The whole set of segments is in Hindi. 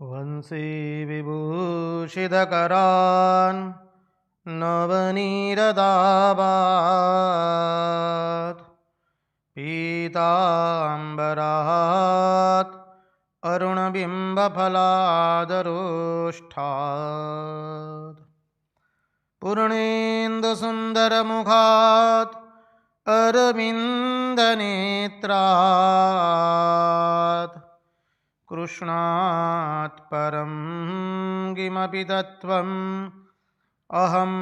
वंशी विभूषितकरान् नवनीरदाभात् पीताम्बरात् अरुणबिम्बफलादरोष्ठात् पूर्णेन्दुसुन्दरमुखात् अरविन्दनेत्रात् कृष्णात् परं किमपि तत्त्वम् अहं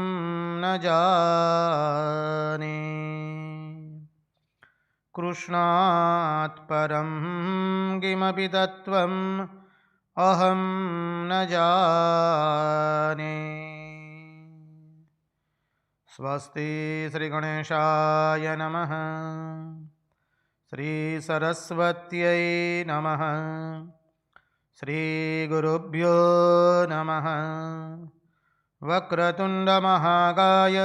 न जाने। कृष्णात् परं किमपि तत्त्वम् अहं न जाने। स्वस्ति श्रीगणेशाय नमः। श्रीसरस्वत्यै नमः। श्रीगुरुभ्यो नमः। वक्रतुण्डमहाकाय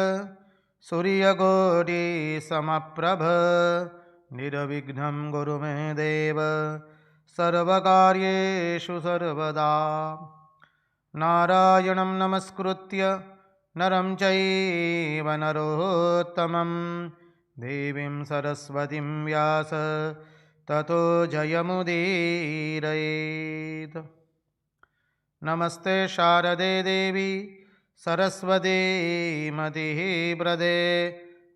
सूर्यकोटिसमप्रभ निर्विघ्नं कुरु मे देव सर्वकार्येषु सर्वदा। नारायणं नमस्कृत्य नरं चैव नरोत्तमं देवीं सरस्वतीं व्यास ततो जयमुदीरयेत्। नमस्ते शारदे देवी सरस्वती मतिः प्रदे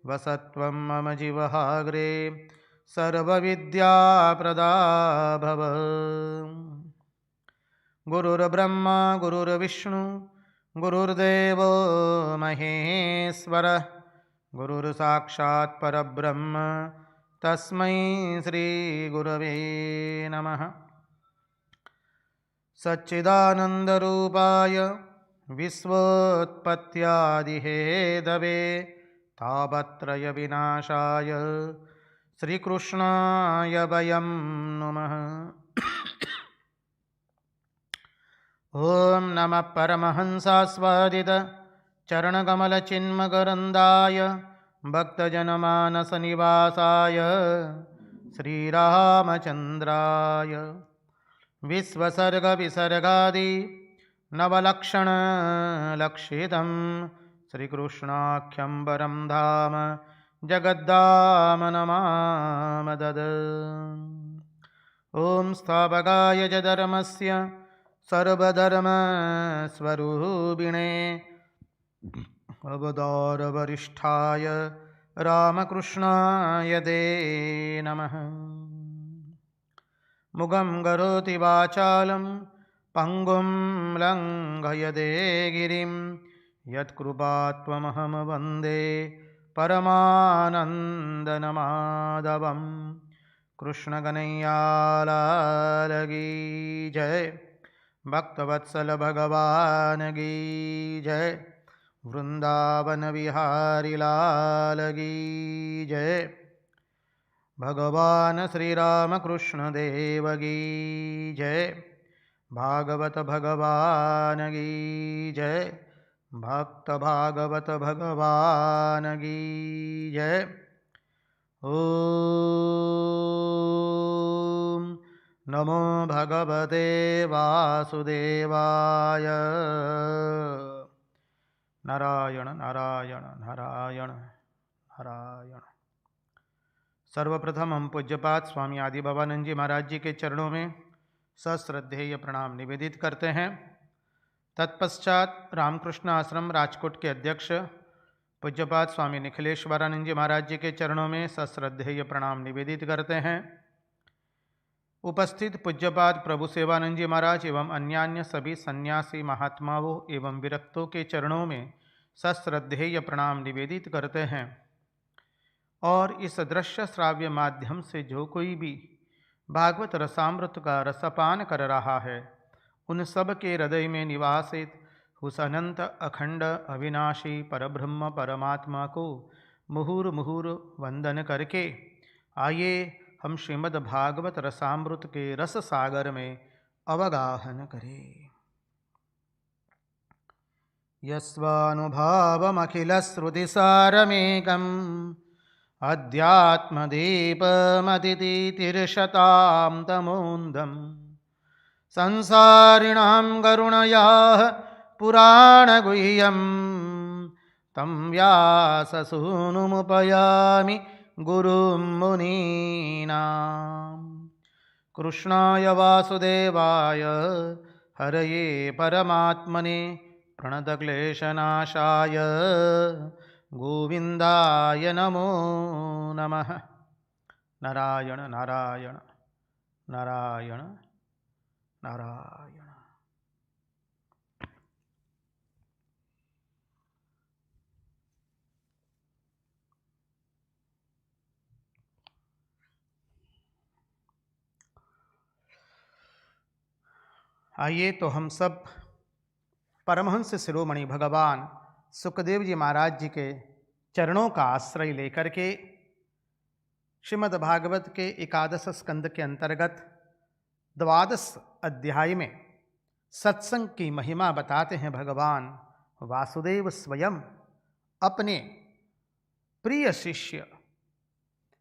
वसत्वं मम जीवहाग्रे सर्वविद्याप्रदा भव। गुरुर्ब्रह्मा गुरुर्विष्णु गुरुर्देवो महेश्वरः गुरुर्साक्षात् परब्रह्म तस्मै श्रीगुरवे नमः। सच्चिदानन्दरूपाय विश्वोत्पत्त्यादिहेतवे तापत्रयविनाशाय श्रीकृष्णाय वयं नमः। ॐ नमः परमहंसास्वादित चरणकमलचिन्मकरन्दाय भक्तजनमानसनिवासाय श्रीरामचन्द्राय विश्वसर्गविसर्गादि नवलक्षणलक्षितं श्रीकृष्णाख्यं परं धाम जगद्धाम नमामदद। ॐ स्थापकाय च धर्मस्य सर्वधर्मस्वरूपिणे अवतारवरिष्ठाय रामकृष्णाय ते नमः। मुगं करोति वाचालं पङ्गुं लङ्घयते गिरिं यत्कृपात्वमहं वन्दे परमानन्दमाधवम्। कृष्णकनैयालाल की जय, भक्तवत्सल भगवान की जय, वृंदावन विहारी लाल की जय, भगवान श्री रामकृष्ण देव की जय, भागवत भगवान की जय, भक्त भागवत भगवान की जय। ओम नमो भगवते वासुदेवाय। नारायण नारायण नारायण नारायण। सर्वप्रथम हम पूज्यपाद स्वामी आदि भवानंद जी महाराज जी के चरणों में सश्रद्धेय प्रणाम निवेदित करते हैं। तत्पश्चात रामकृष्ण आश्रम राजकोट के अध्यक्ष पूज्यपाद स्वामी निखिलेश्वरानंद जी महाराज जी के चरणों में सश्रद्धेय प्रणाम निवेदित करते हैं। उपस्थित पूज्यपाद प्रभु सेवानंद जी महाराज एवं अन्यान्य सभी सन्यासी महात्माओं एवं विरक्तों के चरणों में सश्रद्धेय प्रणाम निवेदित करते हैं। और इस दृश्य श्राव्य माध्यम से जो कोई भी भागवत रसामृत का रसपान कर रहा है, उन सब के हृदय में निवासित उस अनंत अखंड अविनाशी परब्रह्म परमात्मा को मुहुर मुहुर वंदन करके आइए हम श्रीमद् भागवत रसामृत के रस सागर में अवगाहन करें। यस्वानुभावमखिलश्रुतिसारमेकम् अध्यात्मदीपमतितीतिर्षतां तमोन्दम् संसारिणां करुणयाः पुराणगुह्यं तं व्याससूनुमुपयामि गुरुं मुनीनां। कृष्णाय वासुदेवाय हरये परमात्मने प्रणतक्लेशनाशाय गोविन्दाय नमो नमः। नारायण नारायण नारायण नारायण। आइए तो हम सब परमहंस शिरोमणि भगवान सुखदेव जी महाराज जी के चरणों का आश्रय लेकर के श्रीमद् भागवत के एकादश स्कंद के अंतर्गत 12 अध्याय में सत्संग की महिमा बताते हैं। भगवान वासुदेव स्वयं अपने प्रिय शिष्य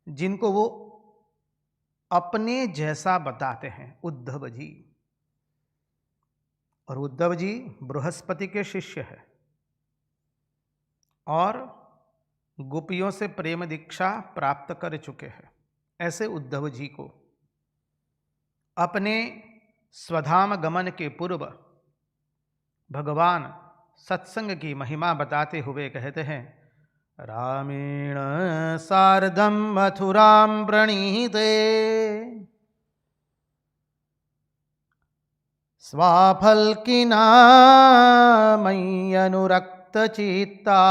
जिनको वो अपने जैसा बताते हैं, उद्धव जी, और उद्धव जी बृहस्पति के शिष्य है और गोपियों से प्रेम दीक्षा प्राप्त कर चुके हैं। ऐसे उद्धव जी को अपने स्वधाम गमन के पूर्व भगवान सत्संग की महिमा बताते हुए कहते हैं, रामेण सार्धं मथुरां प्रणीते स्वाफल्किना मय्यनुरक्तचित्ता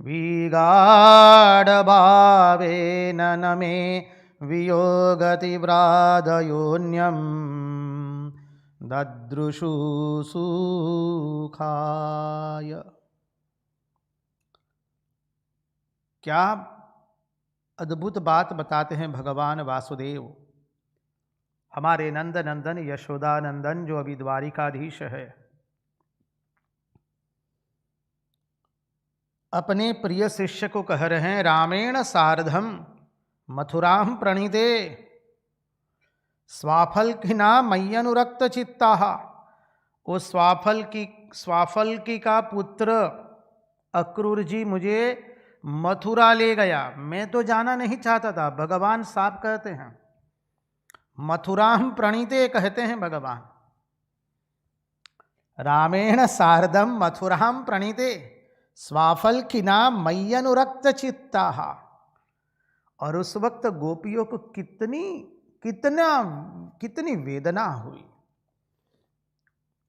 विगाढभावेन न मे वियोगति व्रादयोन्यं ददृशु सुखाय। क्या अद्भुत बात बताते हैं भगवान वासुदेव, हमारे नंद नंदन यशोदा नंदन जो अभी द्वारिकाधीश है। अपने प्रिय शिष्य को कह रहे हैं, रामेण सार्धम मथुरां प्रणीते स्वाफल्किना मय्यनुरक्त चित्ता। वो स्वाफल्की का पुत्र अक्रूर जी मुझे मथुरा ले गया, मैं तो जाना नहीं चाहता था। भगवान साफ कहते हैं, मथुरां प्रणीते कहते हैं भगवान। रामेण सार्धम मथुरां प्रणीते स्वाफल्किना मय्यनुरक्त चित्ता। और उस वक्त गोपियों को कितनी वेदना हुई,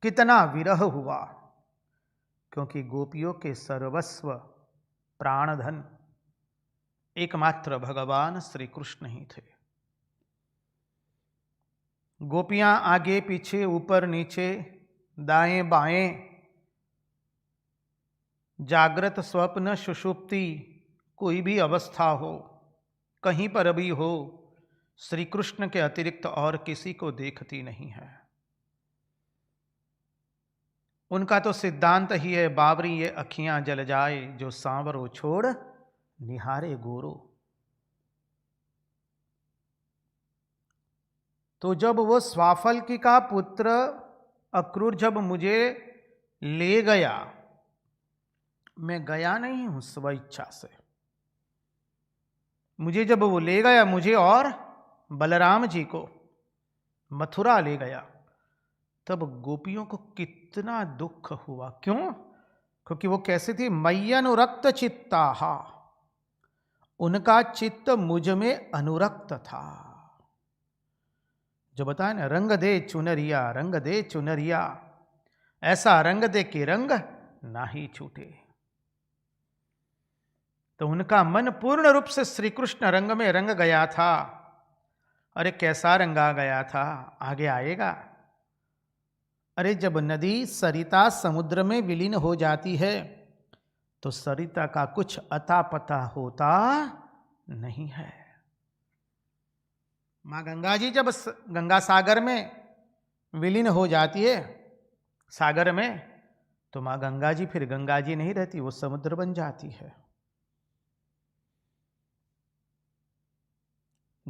कितना विरह हुआ, क्योंकि गोपियों के सर्वस्व प्राणधन एकमात्र भगवान श्री कृष्ण ही थे। गोपियां आगे पीछे ऊपर नीचे दाएं बाएं जागृत स्वप्न सुषुप्ति कोई भी अवस्था हो, कहीं पर भी हो, श्री कृष्ण के अतिरिक्त और किसी को देखती नहीं है। उनका तो सिद्धांत ही है, बावरी ये अखियां जल जाए जो सांवरो छोड़ निहारे गोरो। तो जब वो स्वाफल्की का पुत्र अक्रूर जब मुझे ले गया, मैं गया नहीं हूं स्व इच्छा से, मुझे जब वो ले गया, मुझे और बलराम जी को मथुरा ले गया, तब गोपियों को कितना दुख हुआ। क्यों? क्योंकि वो कैसे थी, मय्यनुरक्त चित्ताहा, उनका चित्त मुझ में अनुरक्त था। जो बताए ना, रंग दे चुनरिया, रंग दे चुनरिया, ऐसा रंग दे कि रंग ना ही छूटे। तो उनका मन पूर्ण रूप से श्री कृष्ण रंग में रंग गया था। अरे कैसा रंगा गया था, आगे आएगा। अरे जब नदी सरिता समुद्र में विलीन हो जाती है तो सरिता का कुछ अता पता होता नहीं है। मां गंगा जी जब गंगा सागर में विलीन हो जाती है, सागर में, तो मां गंगा जी फिर गंगा जी नहीं रहती, वो समुद्र बन जाती है।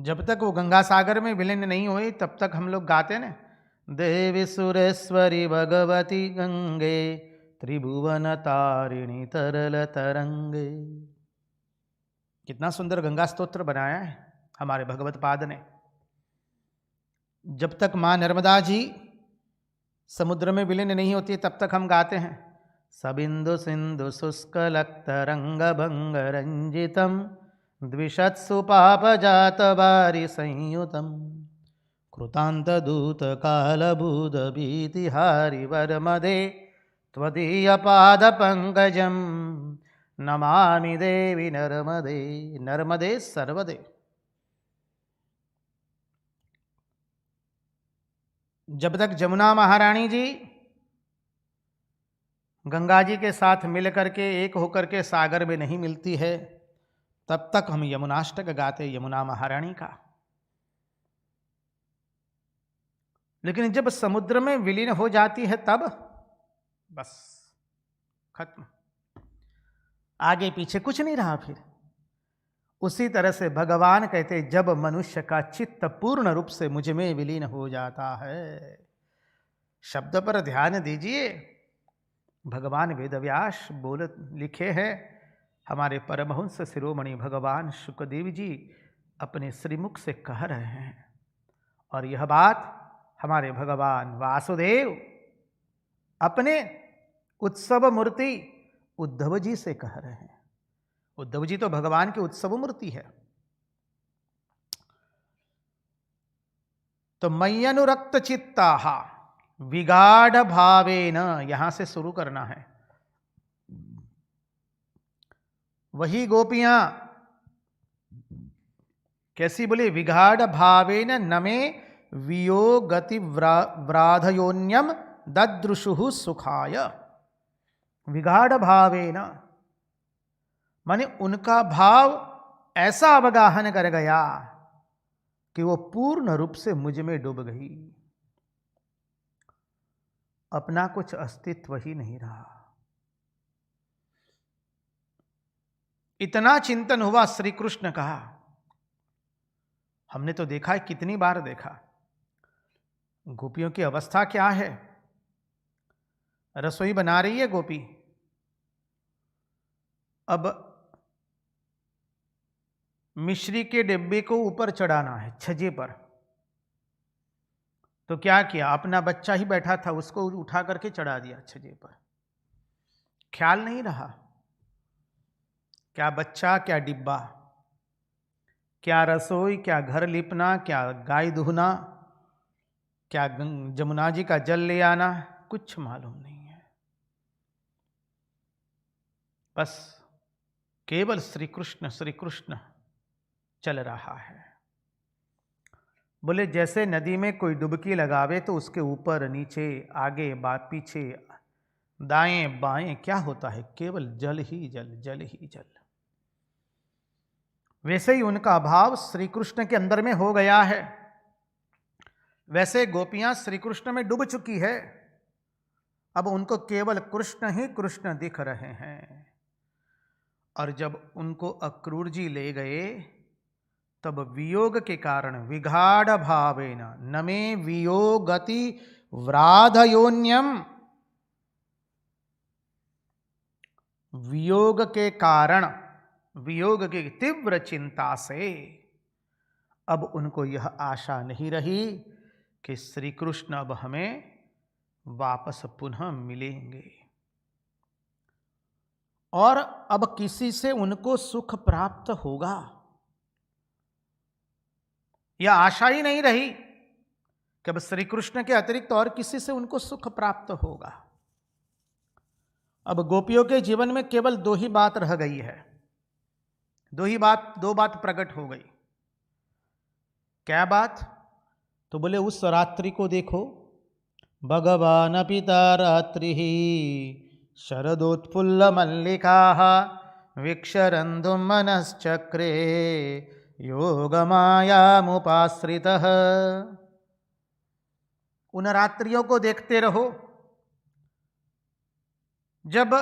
जब तक वो गंगा सागर में विलीन नहीं हुई तब तक हम लोग गाते न, देवी सुरेश्वरी भगवती गंगे त्रिभुवन तारिणी तरल तरंगे। कितना सुंदर गंगा स्तोत्र बनाया है हमारे भगवत पाद ने। जब तक माँ नर्मदा जी समुद्र में विलीन नहीं होती तब तक हम गाते हैं, सबिंदु सिंधु शुष्क लक्त रंग भंग रंजितम द्विषत्सु पाप जात बारी संयुतम कृतांत दूत कालभूत भीतिहारि वरमदे त्वदीय पाद पंकजम नमामि देवी नर्मदे। नर्मदे सर्वदे। जब तक जमुना महारानी जी गंगा जी के साथ मिलकर के एक होकर के सागर में नहीं मिलती है तब तक हम यमुनाष्टक गाते यमुना महारानी का। लेकिन जब समुद्र में विलीन हो जाती है तब बस खत्म, आगे पीछे कुछ नहीं रहा। फिर उसी तरह से भगवान कहते, जब मनुष्य का चित्त पूर्ण रूप से मुझ में विलीन हो जाता है। शब्द पर ध्यान दीजिए। भगवान वेदव्यास लिखे हैं, हमारे परमहंस शिरोमणि भगवान शुकदेव जी अपने श्रीमुख से कह रहे हैं, और यह बात हमारे भगवान वासुदेव अपने उत्सव मूर्ति उद्धव जी से कह रहे हैं। उद्धव जी तो भगवान की उत्सव मूर्ति है। तो मय्यनुरक्त चित्ताः विगाढ़ भावेन, यहां से शुरू करना है। वही गोपियां कैसी बोली, विगाढ़ भावेन नमे वियोगति व्राधयोन्यम ददृशुः सुखाय। विगाढ़ भावेन माने उनका भाव ऐसा अवगाहन कर गया कि वो पूर्ण रूप से मुझ में डूब गई, अपना कुछ अस्तित्व ही नहीं रहा। इतना चिंतन हुआ श्री कृष्ण का। हमने तो देखा है, कितनी बार देखा, गोपियों की अवस्था क्या है। रसोई बना रही है गोपी, अब मिश्री के डिब्बे को ऊपर चढ़ाना है छज्जे पर, तो क्या किया, अपना बच्चा ही बैठा था उसको उठा करके चढ़ा दिया छज्जे पर। ख्याल नहीं रहा, क्या बच्चा क्या डिब्बा, क्या रसोई, क्या घर लिपना, क्या गाय दुहना, क्या जमुना जी का जल ले आना, कुछ मालूम नहीं है। बस केवल श्री कृष्ण चल रहा है। बोले जैसे नदी में कोई डुबकी लगावे तो उसके ऊपर नीचे आगे पीछे दाएं बाएं क्या होता है, केवल जल ही जल, जल ही जल। वैसे ही उनका भाव श्री कृष्ण के अंदर में हो गया है। वैसे गोपियां श्री कृष्ण में डूब चुकी है, अब उनको केवल कृष्ण ही कृष्ण दिख रहे हैं। और जब उनको अक्रूर जी ले गए तब वियोग के कारण विगाढ़ भावेन नमे वियोगति व्राधयोन्यम, वियोग के कारण, वियोग की तीव्र चिंता से अब उनको यह आशा नहीं रही कि श्री कृष्ण अब हमें वापस पुनः मिलेंगे, और अब किसी से उनको सुख प्राप्त होगा। यह आशा ही नहीं रही कि अब श्री कृष्ण के अतिरिक्त और किसी से उनको सुख प्राप्त होगा। अब गोपियों के जीवन में केवल दो ही बात रह गई है, दो बात प्रकट हो गई। क्या बात? तो बोले उस रात्रि को देखो, भगवान पिता रात्रि शरदोत्फुल्ल मल्लिकाः विक्षरन्तुं मनश्चक्रे योगमायामुपाश्रितः। उन रात्रियों को देखते रहो जब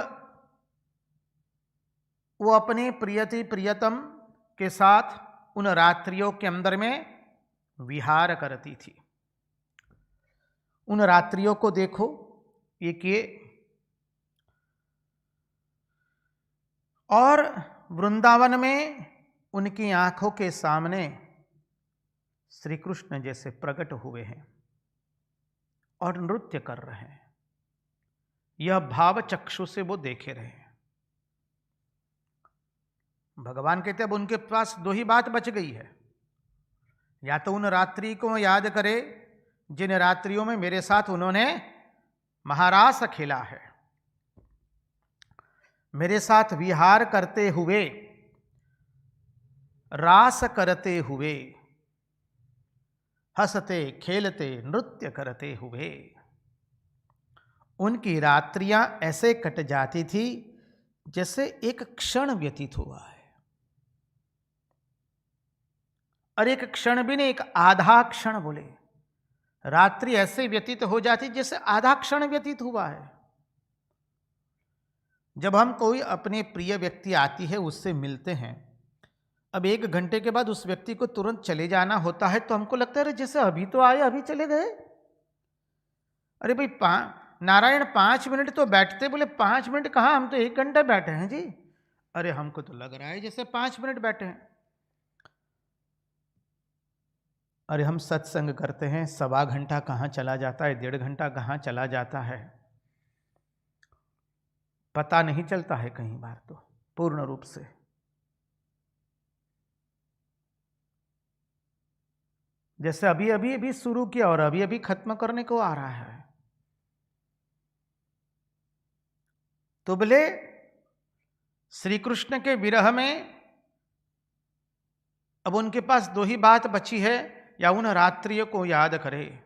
वो अपने प्रियति प्रियतम के साथ उन रात्रियों के अंदर में विहार करती थी। उन रात्रियों को देखो, एक ये, और वृंदावन में उनकी आंखों के सामने श्री कृष्ण जैसे प्रकट हुए हैं और नृत्य कर रहे हैं। यह भाव चक्षु से वो देखे रहे हैं। भगवान कहते अब उनके पास दो ही बात बच गई है, या तो उन रात्रि को याद करे जिन रात्रियों में मेरे साथ उन्होंने महारास खेला है, मेरे साथ विहार करते हुए, रास करते हुए, हंसते खेलते नृत्य करते हुए। उनकी रात्रियां ऐसे कट जाती थी जैसे एक क्षण व्यतीत हुआ है, और एक क्षण भी नहीं, एक आधा क्षण बोले। रात्रि ऐसे व्यतीत हो जाती जैसे आधा क्षण व्यतीत हुआ है। जब हम कोई अपने प्रिय व्यक्ति आती है उससे मिलते हैं, अब 1 घंटे के बाद उस व्यक्ति को तुरंत चले जाना होता है, तो हमको लगता है जैसे अभी तो आए अभी चले गए। अरे भाई नारायण 5 मिनट तो बैठते, बोले 5 मिनट कहाँ, हम तो 1 घंटा बैठे हैं जी। अरे हमको तो लग रहा है जैसे 5 मिनट बैठे हैं। अरे हम सत्संग करते हैं, 1.25 घंटा कहाँ चला जाता है, 1.5 घंटा कहाँ चला जाता है, पता नहीं चलता है कई बार तो पूर्ण रूप से। जैसे अभी अभी शुरू किया और अभी अभी खत्म करने को आ रहा है। तो बोले श्री कृष्ण के विरह में अब उनके पास दो ही बात बची है, या उन रात्रियों को याद करे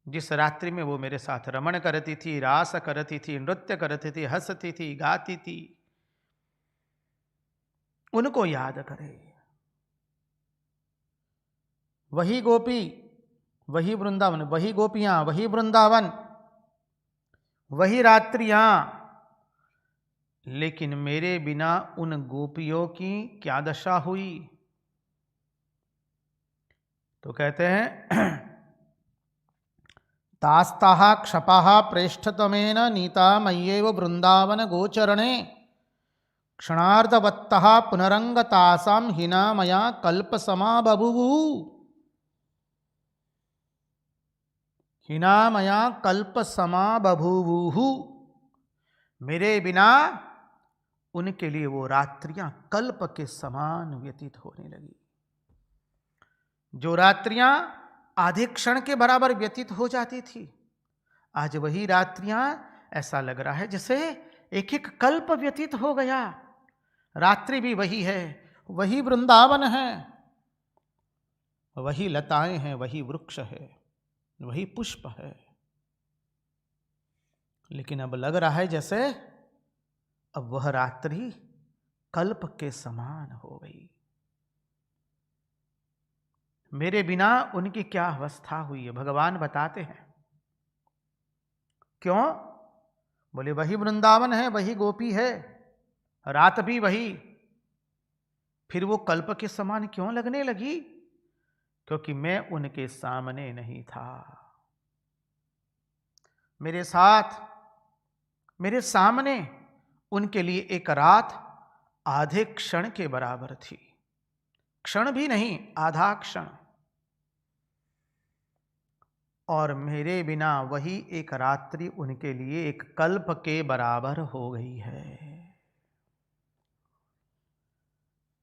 जिस रात्रि में वो मेरे साथ रमण करती थी, रास करती थी, नृत्य करती थी, हंसती थी, गाती थी, उनको याद करे। वही गोपी, वही वृंदावन, वही गोपियां, वही वृंदावन, वही रात्रियां, लेकिन मेरे बिना उन गोपियों की क्या दशा हुई। तो कहते हैं तास्ताः क्षपाः प्रेष्ठतमेन नीता मय्येव वृंदावन गोचरणे क्षणार्धवत्तः पुनरंगतासां हिना मया कल्पसमा बभूवुः। हिना मया कल्पसमा बभूवुः। मेरे बिना उनके लिए वो रात्रियां कल्प के समान व्यतीत होने लगी। जो रात्रियां आधे क्षण के बराबर व्यतीत हो जाती थी, आज वही रात्रियां ऐसा लग रहा है जैसे एक एक कल्प व्यतीत हो गया। रात्रि भी वही है, वही वृंदावन है, वही लताएं हैं, वही वृक्ष है, वही पुष्प है, लेकिन अब लग रहा है जैसे अब वह रात्रि कल्प के समान हो गई। मेरे बिना उनकी क्या अवस्था हुई है, भगवान बताते हैं। क्यों? बोले वही वृंदावन है, वही गोपी है, रात भी वही, फिर वो कल्प के समान क्यों लगने लगी? क्योंकि मैं उनके सामने नहीं था। मेरे साथ, मेरे सामने उनके लिए एक रात आधे क्षण के बराबर थी, क्षण भी नहीं, आधा क्षण। और मेरे बिना वही एक रात्रि उनके लिए एक कल्प के बराबर हो गई है।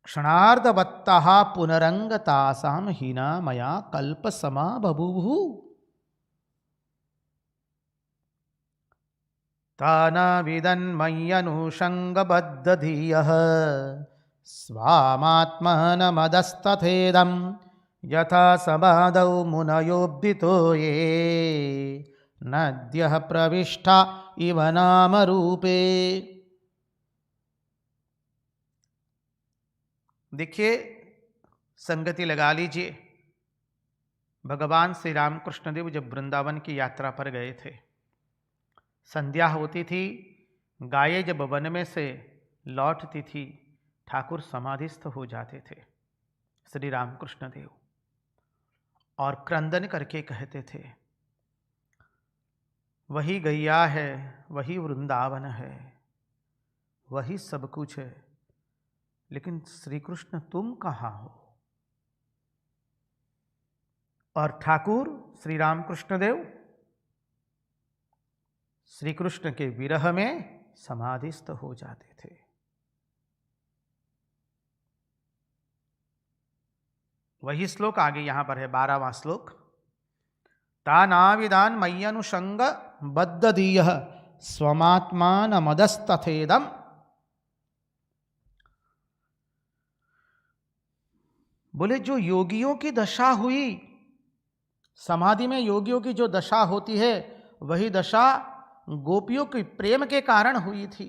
क्षणार्धवत्तः पुनरंगतासां हिना मया कल्पसमा बभूवुः। तानाविदन्मय्यनुषङ्गबद्धधियः स्वामात्मनमदस्तथेदं यथा समादौ मुनयोब्दितो ये नद्यः प्रविष्टा इव नामरूपे। देखिए, संगति लगा लीजिए। भगवान श्री रामकृष्ण देव जब वृंदावन की यात्रा पर गए थे, संध्या होती थी, गायें जब वन में से लौटती थी, ठाकुर समाधिस्थ हो जाते थे। श्री रामकृष्ण देव, और क्रंदन करके कहते थे, वही गैया है, वही वृंदावन है, वही सब कुछ है, लेकिन श्री कृष्ण तुम कहाँ हो? और ठाकुर श्री रामकृष्ण देव श्री कृष्ण के विरह में समाधिस्थ हो जाते थे। वही श्लोक आगे यहां पर है, 12वां श्लोक। तानाविदान मय्यनुषंग बद्धदीय स्वमात्मान मदस्तथेदम। बोले जो योगियों की दशा हुई, समाधि में योगियों की जो दशा होती है, वही दशा गोपियों के प्रेम के कारण हुई थी।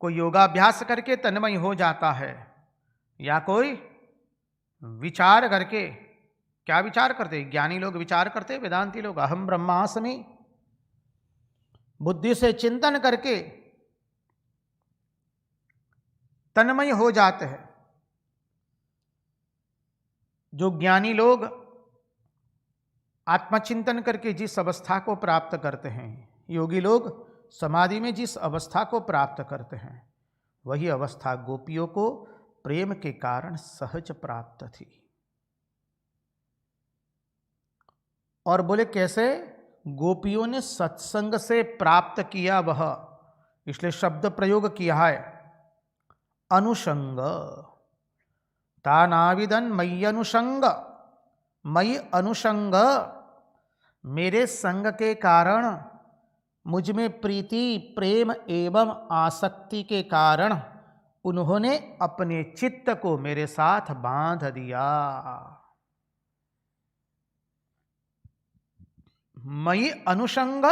कोई योगाभ्यास करके तन्मय हो जाता है, या कोई विचार करके, क्या विचार करते? ज्ञानी लोग विचार करते, वेदांती लोग अहम ब्रह्मास्मि, बुद्धि से चिंतन करके तन्मय हो जाते हैं। जो ज्ञानी लोग आत्मचिंतन करके जिस अवस्था को प्राप्त करते हैं, योगी लोग समाधि में जिस अवस्था को प्राप्त करते हैं, वही अवस्था गोपियों को प्रेम के कारण सहज प्राप्त थी। और बोले कैसे? गोपियों ने सत्संग से प्राप्त किया वह, इसलिए शब्द प्रयोग किया है अनुषंग। तानाविदन मयि अनुषंग, मयि अनुषंग, मेरे संग के कारण, मुझ में प्रीति प्रेम एवं आसक्ति के कारण उन्होंने अपने चित्त को मेरे साथ बांध दिया। मयि अनुषंग,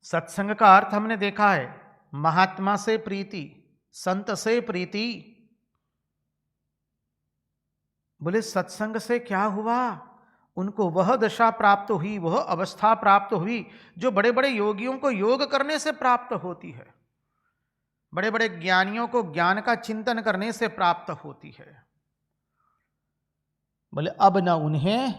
सत्संग का अर्थ हमने देखा है, महात्मा से प्रीति, संत से प्रीति। बोले सत्संग से क्या हुआ? उनको वह दशा प्राप्त हुई, वह अवस्था प्राप्त हुई जो बड़े बड़े योगियों को योग करने से प्राप्त होती है, बड़े बड़े ज्ञानियों को ज्ञान का चिंतन करने से प्राप्त होती है। बोले अब न उन्हें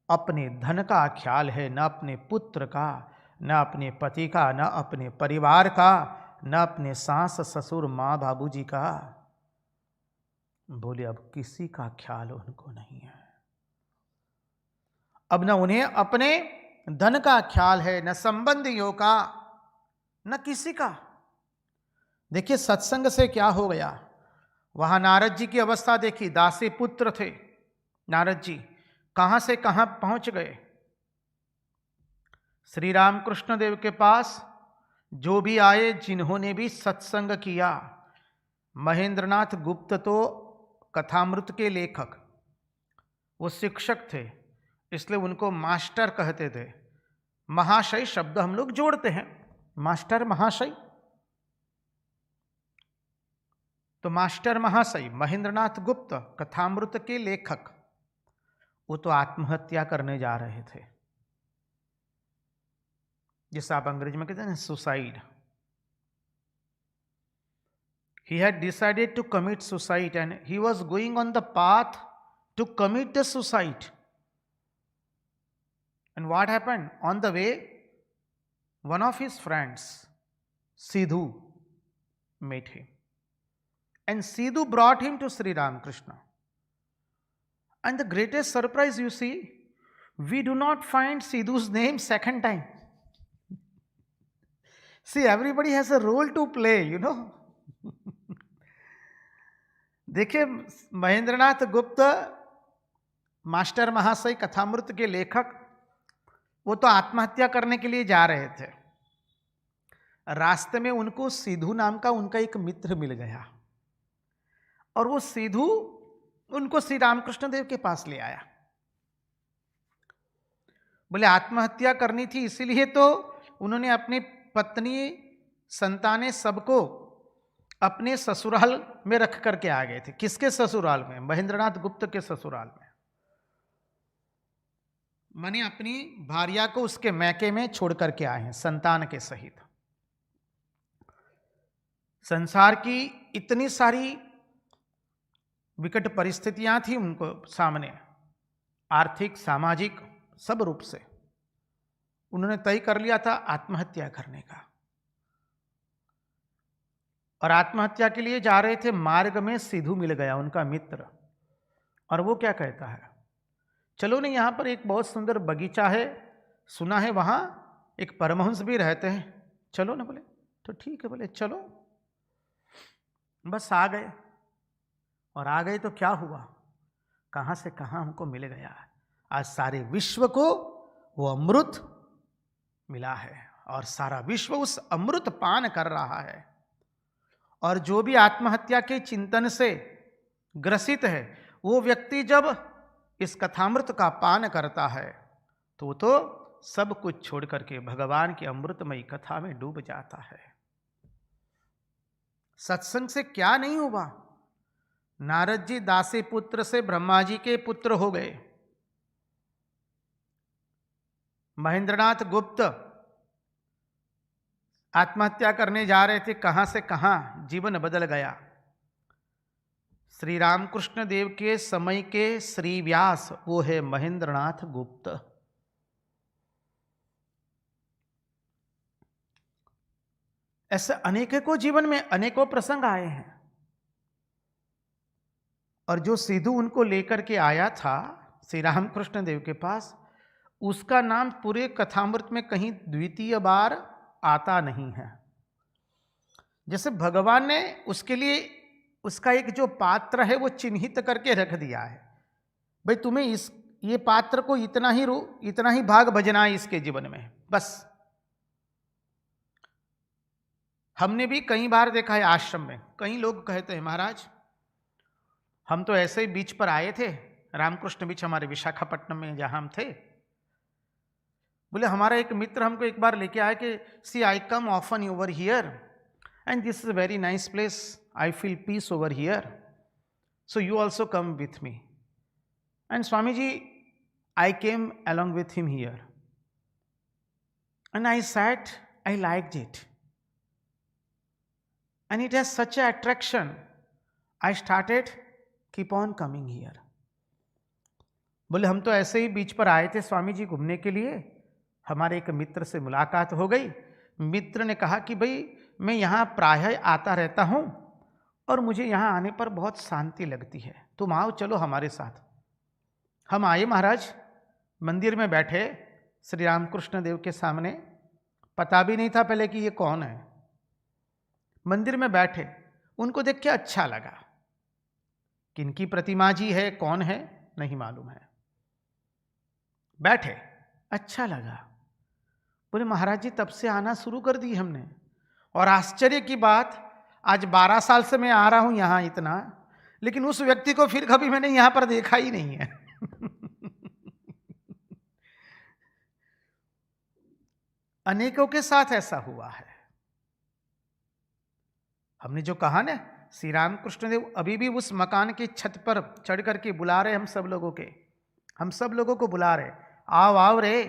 अपने धन का ख्याल है, न अपने पुत्र का, न अपने पति का, न अपने परिवार का, न अपने सास ससुर माँ बाबूजी का। बोले अब किसी का ख्याल उनको नहीं है। अब न उन्हें अपने धन का ख्याल है, न संबंधियों का, न किसी का। देखिए सत्संग से क्या हो गया। वहां नारद जी की अवस्था देखी, दासी पुत्र थे नारद जी, कहां से कहां पहुंच गए। श्री रामकृष्ण देव के पास जो भी आए, जिन्होंने भी सत्संग किया, महेंद्रनाथ गुप्त तो कथामृत के लेखक, वो शिक्षक थे, इसलिए उनको मास्टर कहते थे। महाशय शब्द हम लोग जोड़ते हैं, मास्टर महाशय। तो मास्टर महाशय महेंद्रनाथ गुप्त कथामृत के लेखक, वो तो आत्महत्या करने जा रहे थे, जिसे आप अंग्रेजी में कहते हैं suicide. He had decided to commit suicide and he was going on the path to commit the suicide. And what happened? On the way, one of his friends, Sidhu, met him. And Sidhu brought him to Sri Ramakrishna. And the greatest surprise, you see, we do not find Sidhu's name second time. See, everybody has a role to play, you know. देखिए महेंद्रनाथ गुप्त मास्टर महाशय कथामृत के लेखक, वो तो आत्महत्या करने के लिए जा रहे थे। रास्ते में उनको सिद्धू नाम का उनका एक मित्र मिल गया, और वो सिद्धू उनको श्री रामकृष्ण देव के पास ले आया। बोले आत्महत्या करनी थी, इसीलिए तो उन्होंने अपनी पत्नी संतानें सबको अपने ससुराल में रख करके आ गए थे। किसके ससुराल में? महेंद्रनाथ गुप्त के ससुराल में। माने अपनी भार्या को उसके मैके में छोड़ करके आए हैं संतान के सहित। संसार की इतनी सारी विकट परिस्थितियां थी उनको सामने, आर्थिक सामाजिक सब रूप से। उन्होंने तय कर लिया था आत्महत्या करने का, और आत्महत्या के लिए जा रहे थे। मार्ग में सिद्धू मिल गया उनका मित्र, और वो क्या कहता है, चलो नहीं, यहां पर एक बहुत सुंदर बगीचा है, सुना है वहां एक परमहंस भी रहते हैं, चलो ना। बोले तो ठीक है, बोले चलो। बस आ गए, और आ गए तो क्या हुआ, कहां से कहां हमको मिल गया। आज सारे विश्व को वो अमृत मिला है, और सारा विश्व उस अमृत पान कर रहा है। और जो भी आत्महत्या के चिंतन से ग्रसित है, वो व्यक्ति जब इस कथामृत का पान करता है तो सब कुछ छोड़ करके भगवान की अमृतमयी कथा में डूब जाता है। सत्संग से क्या नहीं हुआ। नारद जी दासी पुत्र से ब्रह्मा जी के पुत्र हो गए। महेंद्रनाथ गुप्त आत्महत्या करने जा रहे थे, कहां से कहां जीवन बदल गया। श्री रामकृष्ण देव के समय के श्री व्यास, वो है महेंद्रनाथ गुप्त। ऐसे अनेकों जीवन में अनेकों प्रसंग आए हैं, और जो सिद्धू उनको लेकर के आया था श्री रामकृष्ण देव के पास, उसका नाम पूरे कथामृत में कहीं द्वितीय बार आता नहीं है। जैसे भगवान ने उसके लिए उसका एक जो पात्र है वो चिन्हित करके रख दिया है, भाई तुम्हें ये पात्र को इतना ही भाग भजना है इसके जीवन में, बस। हमने भी कई बार देखा है आश्रम में, कई लोग कहते हैं महाराज हम तो ऐसे ही बीच पर आए थे, रामकृष्ण बीच हमारे विशाखापट्टनम में जहां हम थे। बोले हमारा एक मित्र हमको एक बार लेके आया कि see I come often over here and this is a very nice place, I feel peace over here, so you also come with me. And Swami ji I came along with him here and I sat, I liked it and it has such a attraction, I started keep on coming here। बोले हम तो ऐसे ही बीच पर आए थे स्वामी जी घूमने के लिए, हमारे एक मित्र से मुलाकात हो गई। मित्र ने कहा कि भाई मैं यहाँ प्रायः आता रहता हूँ और मुझे यहाँ आने पर बहुत शांति लगती है, तुम आओ चलो हमारे साथ। हम आए महाराज, मंदिर में बैठे श्री रामकृष्ण देव के सामने, पता भी नहीं था पहले कि ये कौन है। मंदिर में बैठे, उनको देख के अच्छा लगा। किनकी प्रतिमा जी है, कौन है नहीं मालूम है। बैठे, अच्छा लगा। बोले महाराज जी तब से आना शुरू कर दी हमने, और आश्चर्य की बात आज 12 साल से मैं आ रहा हूं यहां इतना, लेकिन उस व्यक्ति को फिर कभी मैंने यहां पर देखा ही नहीं है। अनेकों के साथ ऐसा हुआ है। हमने जो कहा ना, श्री रामकृष्ण देव अभी भी उस मकान की छत पर चढ़ करके बुला रहे हम सब लोगों को बुला रहे, आओ आओ रे।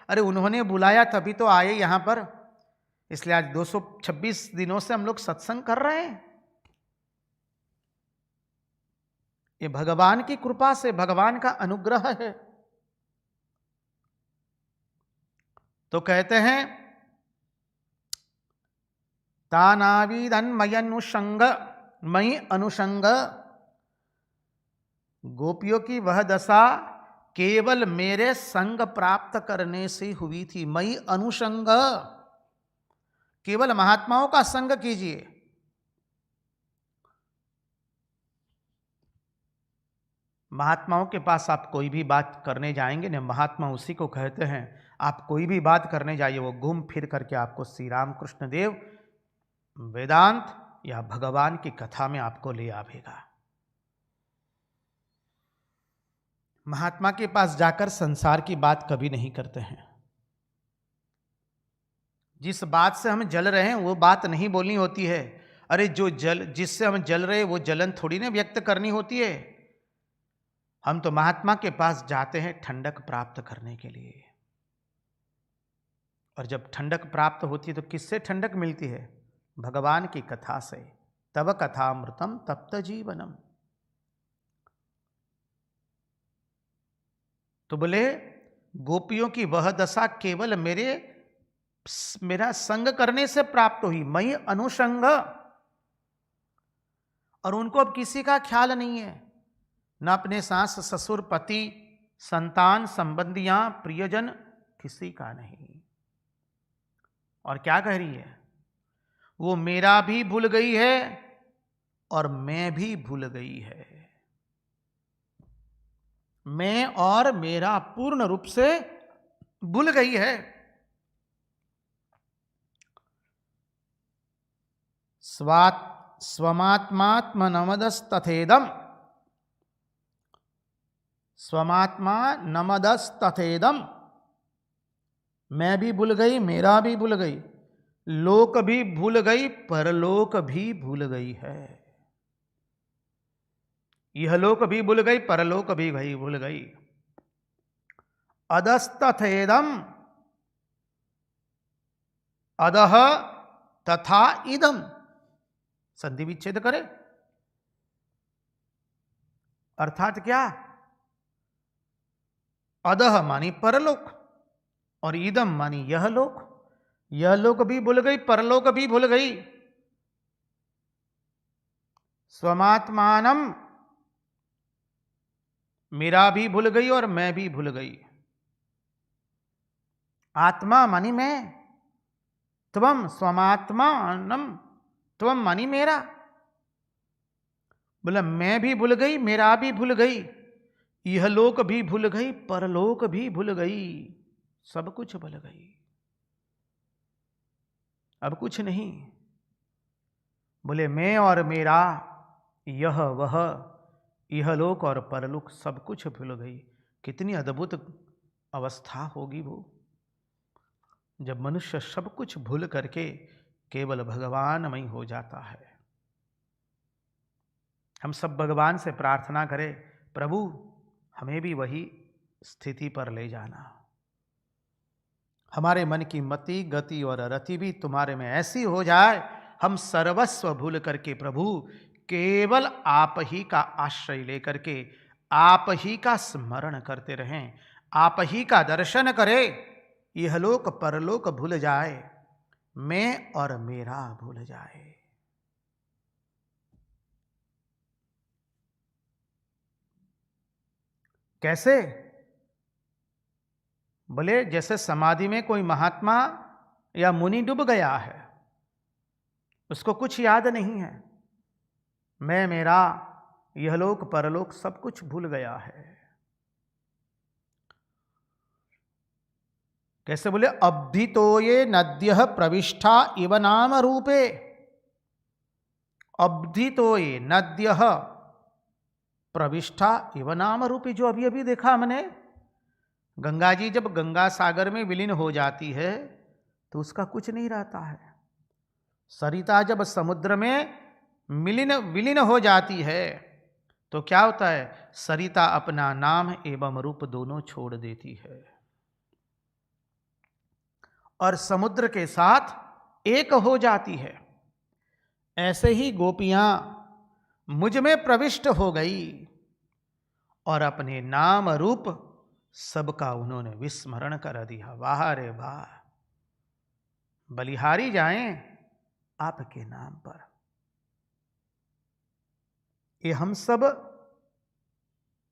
अरे उन्होंने बुलाया तभी तो आए यहां पर, इसलिए आज 226 दिनों से हम लोग सत्संग कर रहे हैं। ये भगवान की कृपा से, भगवान का अनुग्रह है। तो कहते हैं तानाविदन मयि अनुषंग, गोपियों की वह दशा केवल मेरे संग प्राप्त करने से हुई थी। मयि अनुषंग, केवल महात्माओं का संग कीजिए। महात्माओं के पास आप कोई भी बात करने जाएंगे ना, महात्मा उसी को कहते हैं, आप कोई भी बात करने जाइए वो घूम फिर करके आपको श्री रामकृष्ण देव, वेदांत या भगवान की कथा में आपको ले आवेगा। महात्मा के पास जाकर संसार की बात कभी नहीं करते हैं। जिस बात से हम जल रहे हैं वो बात नहीं बोलनी होती है। अरे जो जिससे हम जल रहे वो जलन थोड़ी ना व्यक्त करनी होती है। हम तो महात्मा के पास जाते हैं ठंडक प्राप्त करने के लिए, और जब ठंडक प्राप्त होती है तो किससे ठंडक मिलती है? भगवान की कथा से। तब कथामृतम तप्त जीवनम। तो बोले गोपियों की वह दशा केवल मेरा संग करने से प्राप्त हुई, मई अनुसंग। और उनको अब किसी का ख्याल नहीं है, न अपने सास ससुर पति संतान संबंधियां प्रियजन, किसी का नहीं। और क्या कह रही है? वो मेरा भी भूल गई है और मैं भी भूल गई है। मैं और मेरा पूर्ण रूप से भूल गई है। स्वमात्मात्मनमदस्तथेदम, स्वमात्मा नमदस्तथेदम। मैं भी भूल गई, मेरा भी भूल गई, लोक भी भूल गई, परलोक भी भूल गई है। यह लोक भी भूल गई, परलोक भी भई भूल गई। अदस्तथेदम, अदह तथा इदम, संधि विच्छेद करे। अर्थात क्या? अदह मानी परलोक और इदम मानी यह लोक। यह लोक भी भूल गई, परलोक भी भूल गई। स्वमात्मानम, मेरा भी भूल गई और मैं भी भूल गई। आत्मा मानी मैं, त्वम स्वमात्मानम, त्वम मानी मेरा। बोला मैं भी भूल गई, मेरा भी भूल गई, यह लोक भी भूल गई, परलोक भी भूल गई, सब कुछ भूल गई। अब कुछ नहीं। बोले मैं और मेरा, यह वह, यह लोक और परलोक सब कुछ भूल गई। कितनी अद्भुत अवस्था होगी वो, जब मनुष्य सब कुछ भूल करके केवल भगवानमय हो जाता है। हम सब भगवान से प्रार्थना करें, प्रभु हमें भी वही स्थिति पर ले जाना। हमारे मन की मति गति और रति भी तुम्हारे में ऐसी हो जाए, हम सर्वस्व भूल करके प्रभु केवल आप ही का आश्रय लेकर के आप ही का स्मरण करते रहें, आप ही का दर्शन करें। यह लोक परलोक भूल जाए, मैं और मेरा भूल जाए। कैसे? बोले जैसे समाधि में कोई महात्मा या मुनि डूब गया है, उसको कुछ याद नहीं है, मैं मेरा यह लोक परलोक सब कुछ भूल गया है। कैसे? बोले अब्धितो ये नद्यः प्रविष्टा इव नाम रूपे। अब्धितो ये नद्यः प्रविष्टा इव नाम रूपे। जो अभी अभी देखा हमने, गंगा जी जब गंगा सागर में विलीन हो जाती है तो उसका कुछ नहीं रहता है। सरिता जब समुद्र में विलीन हो जाती है तो क्या होता है? सरिता अपना नाम एवं रूप दोनों छोड़ देती है और समुद्र के साथ एक हो जाती है। ऐसे ही गोपियां मुझ में प्रविष्ट हो गई और अपने नाम रूप सबका उन्होंने विस्मरण कर दिया। वाह रे वाह, बलिहारी जाएं आपके नाम पर। ये हम सब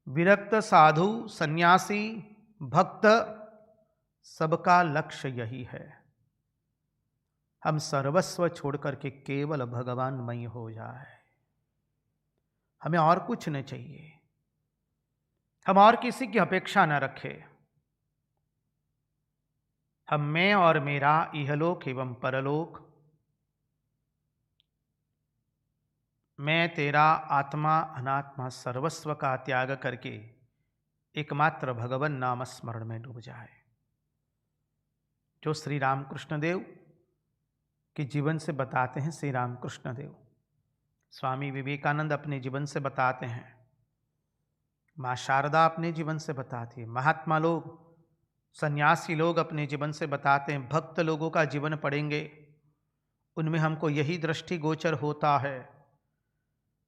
विरक्त साधु सन्यासी भक्त सबका लक्ष्य यही है, हम सर्वस्व छोड़ करके केवल भगवानमय हो जाए। हमें और कुछ नहीं चाहिए, हम और किसी की अपेक्षा न रखें। हम मैं और मेरा इहलोक एवं परलोक, मैं तेरा आत्मा अनात्मा सर्वस्व का त्याग करके एकमात्र भगवान नाम स्मरण में डूब जाए। जो श्री रामकृष्ण देव के जीवन से बताते हैं, श्री रामकृष्ण देव, स्वामी विवेकानंद अपने जीवन से बताते हैं माँ शारदा अपने जीवन से बताती है, महात्मा लोग, सन्यासी लोग अपने जीवन से बताते हैं, भक्त लोगों का जीवन पढ़ेंगे उनमें हमको यही दृष्टि गोचर होता है।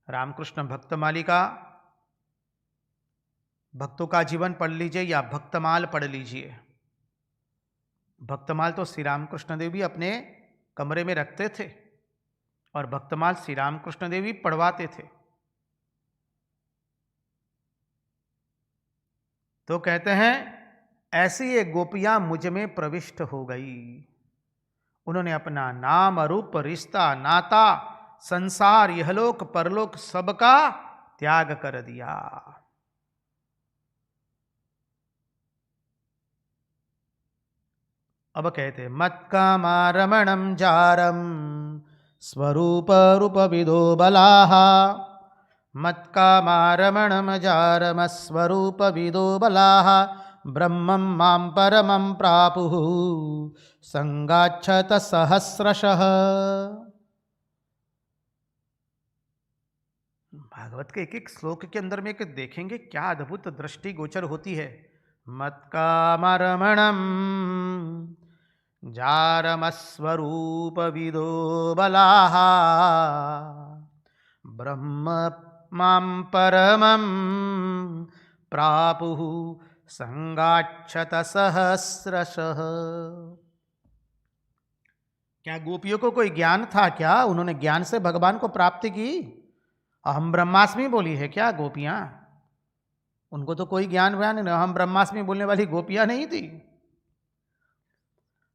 रामकृष्ण भक्तमालिका, भक्तों का जीवन पढ़ लीजिए या भक्तमाल पढ़ लीजिए। भक्तमाल तो श्री रामकृष्ण देव भी अपने कमरे में रखते थे और भक्तमाल श्री रामकृष्ण देव भी पढ़वाते थे। तो कहते हैं ऐसी एक गोपियां मुझ में प्रविष्ट हो गई, उन्होंने अपना नाम रूप रिश्ता नाता संसार यहलोक परलोक सबका त्याग कर दिया। अब कहते मत्कामारमणं जारम स्वरूप रूप विदो बलाः, मत्कामारमणं जारम स्वरूप विदो बलाः, ब्रह्मं मां परमं प्रापुः संगाच्छत सहस्रशः। भागवत के एक एक श्लोक के अंदर में एक देखेंगे क्या अद्भुत दृष्टि गोचर होती है। मत्कामरमणं जारमस्वरूप विदो बलाः, ब्रह्म मां परमं प्रापुः संगाच्छत सहस्रशः। क्या गोपियों को कोई ज्ञान था क्या? उन्होंने ज्ञान से भगवान को प्राप्ति की? अहम ब्रह्मास्मि बोली है क्या गोपियां? उनको तो कोई ज्ञान व्यान नहीं, अहम ब्रह्मास्मि बोलने वाली गोपियां नहीं थी